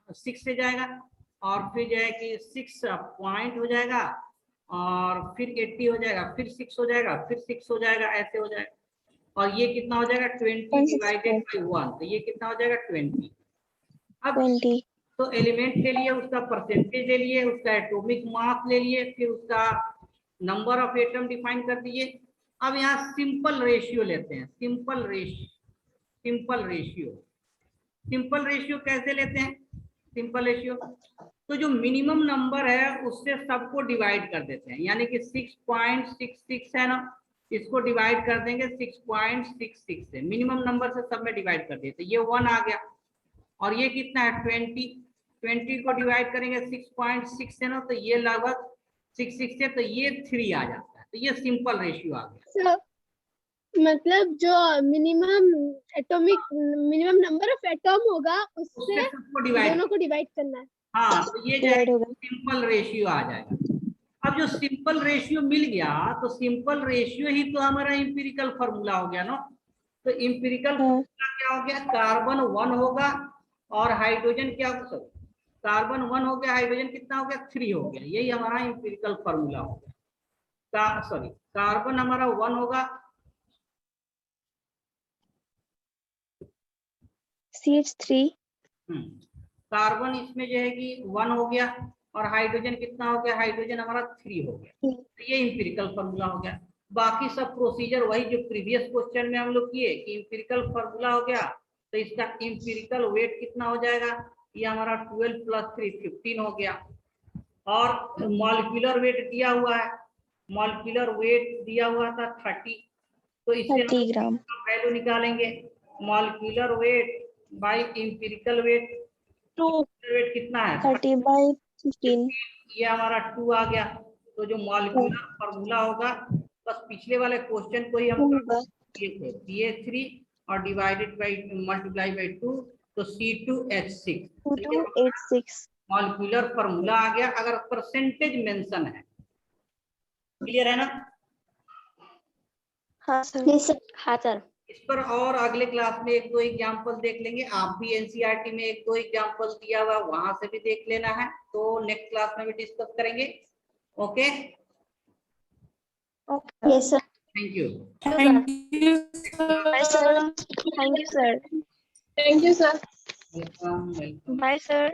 6 से जाएगा, और फिर जो है कि 6 पॉइंट हो जाएगा, और फिर 80 हो जाएगा, फिर 6 हो जाएगा, फिर 6 हो जाएगा, ऐसे हो जाएगा। और ये कितना हो जाएगा 20 डिवाइडेड बाई 1, तो ये कितना हो जाएगा 20। अब 20 तो एलिमेंट के लिए उसका परसेंटेज ले लिए, उसका एटॉमिक मास ले लिए, फिर उसका नंबर ऑफ एटम डिफाइन कर दिए। अब यहाँ सिंपल रेशियो लेते हैं, सिंपल रेशियो। सिंपल रेशियो कैसे लेते हैं, सिंपल रेशियो तो जो मिनिमम नंबर है उससे सबको डिवाइड कर देते हैं, यानी कि 6.66 है ना, इसको डिवाइड कर देंगे 6.66 से, मिनिमम नंबर से सब में डिवाइड कर देते, ये 1 आ गया। और ये कितना है 20 को डिवाइड करेंगे 6.6 से ना, तो ये लगभग 66 से, तो ये 3 आ जाता है। तो ये सिंपल रेशियो आ गया। मतलब जो मिनिमम नंबर ऑफ एटम होगा उससे सबको डिवाइड, दोनों को डिवाइड करना है। हाँ, तो ये जो सिंपल रेशियो आ जाएगा। अब जो सिंपल रेशियो मिल गया, तो सिंपल रेशियो ही तो हमारा इंपीरिकल फॉर्मूला हो गया ना। तो इंपीरिकल फॉर्मूला क्या हो गया, कार्बन 1 होगा और हाइड्रोजन क्या होगा, कार्बन 1 हो गया, हाइड्रोजन कितना हो गया 3 हो गया। यही हमारा इंपीरिकल फॉर्मूला हो गया। सॉरी कार्बन हमारा 1 होगा, CH3 कार्बन इसमें जो है कि 1 हो गया और हाइड्रोजन कितना हो गया, हाइड्रोजन हमारा 3 हो गया। तो ये इंपिरिकल फॉर्मूला हो गया। बाकी सब प्रोसीजर वही जो प्रीवियस क्वेश्चन में हम लोग किए कि इंपिरिकल फॉर्मूला हो गया, तो इसका इंपिरिकल वेट कितना हो जाएगा, ये हमारा 12 + 3 15 हो गया। और मॉलिक्यूलर वेट दिया हुआ है, मॉलिक्यूलर वेट दिया हुआ था 30, तो इससे 30 ग्राम। वैल्यू निकालेंगे molecular weight by empirical weight. Weight कितना है 30/15। ये हमारा 2 आ गया। तो जो मॉलिक्यूलर फॉर्मूला होगा, बस पिछले वाले क्वेश्चन को ही हम किए थे, CH3 और डिवाइडेड बाय मल्टीप्लाई बाय 2, तो C2H6 286। मॉलिक्यूलर फॉर्मूला आ गया अगर परसेंटेज मेंशन है। क्लियर है ना? हाँ सर। Yes, sir. हाँ सर। इस पर और अगले क्लास में 1-2 एग्जांपल देख लेंगे। आप भी एनसीईआरटी में 1-2 एग्जांपल दिया हुआ वहां से भी देख लेना है, तो नेक्स्ट क्लास में भी डिस्कस करेंगे। Okay, Yes, sir. Thank you. Thank you, sir. Bye sir. Thank you sir. Thank you, sir. Welcome. Bye sir.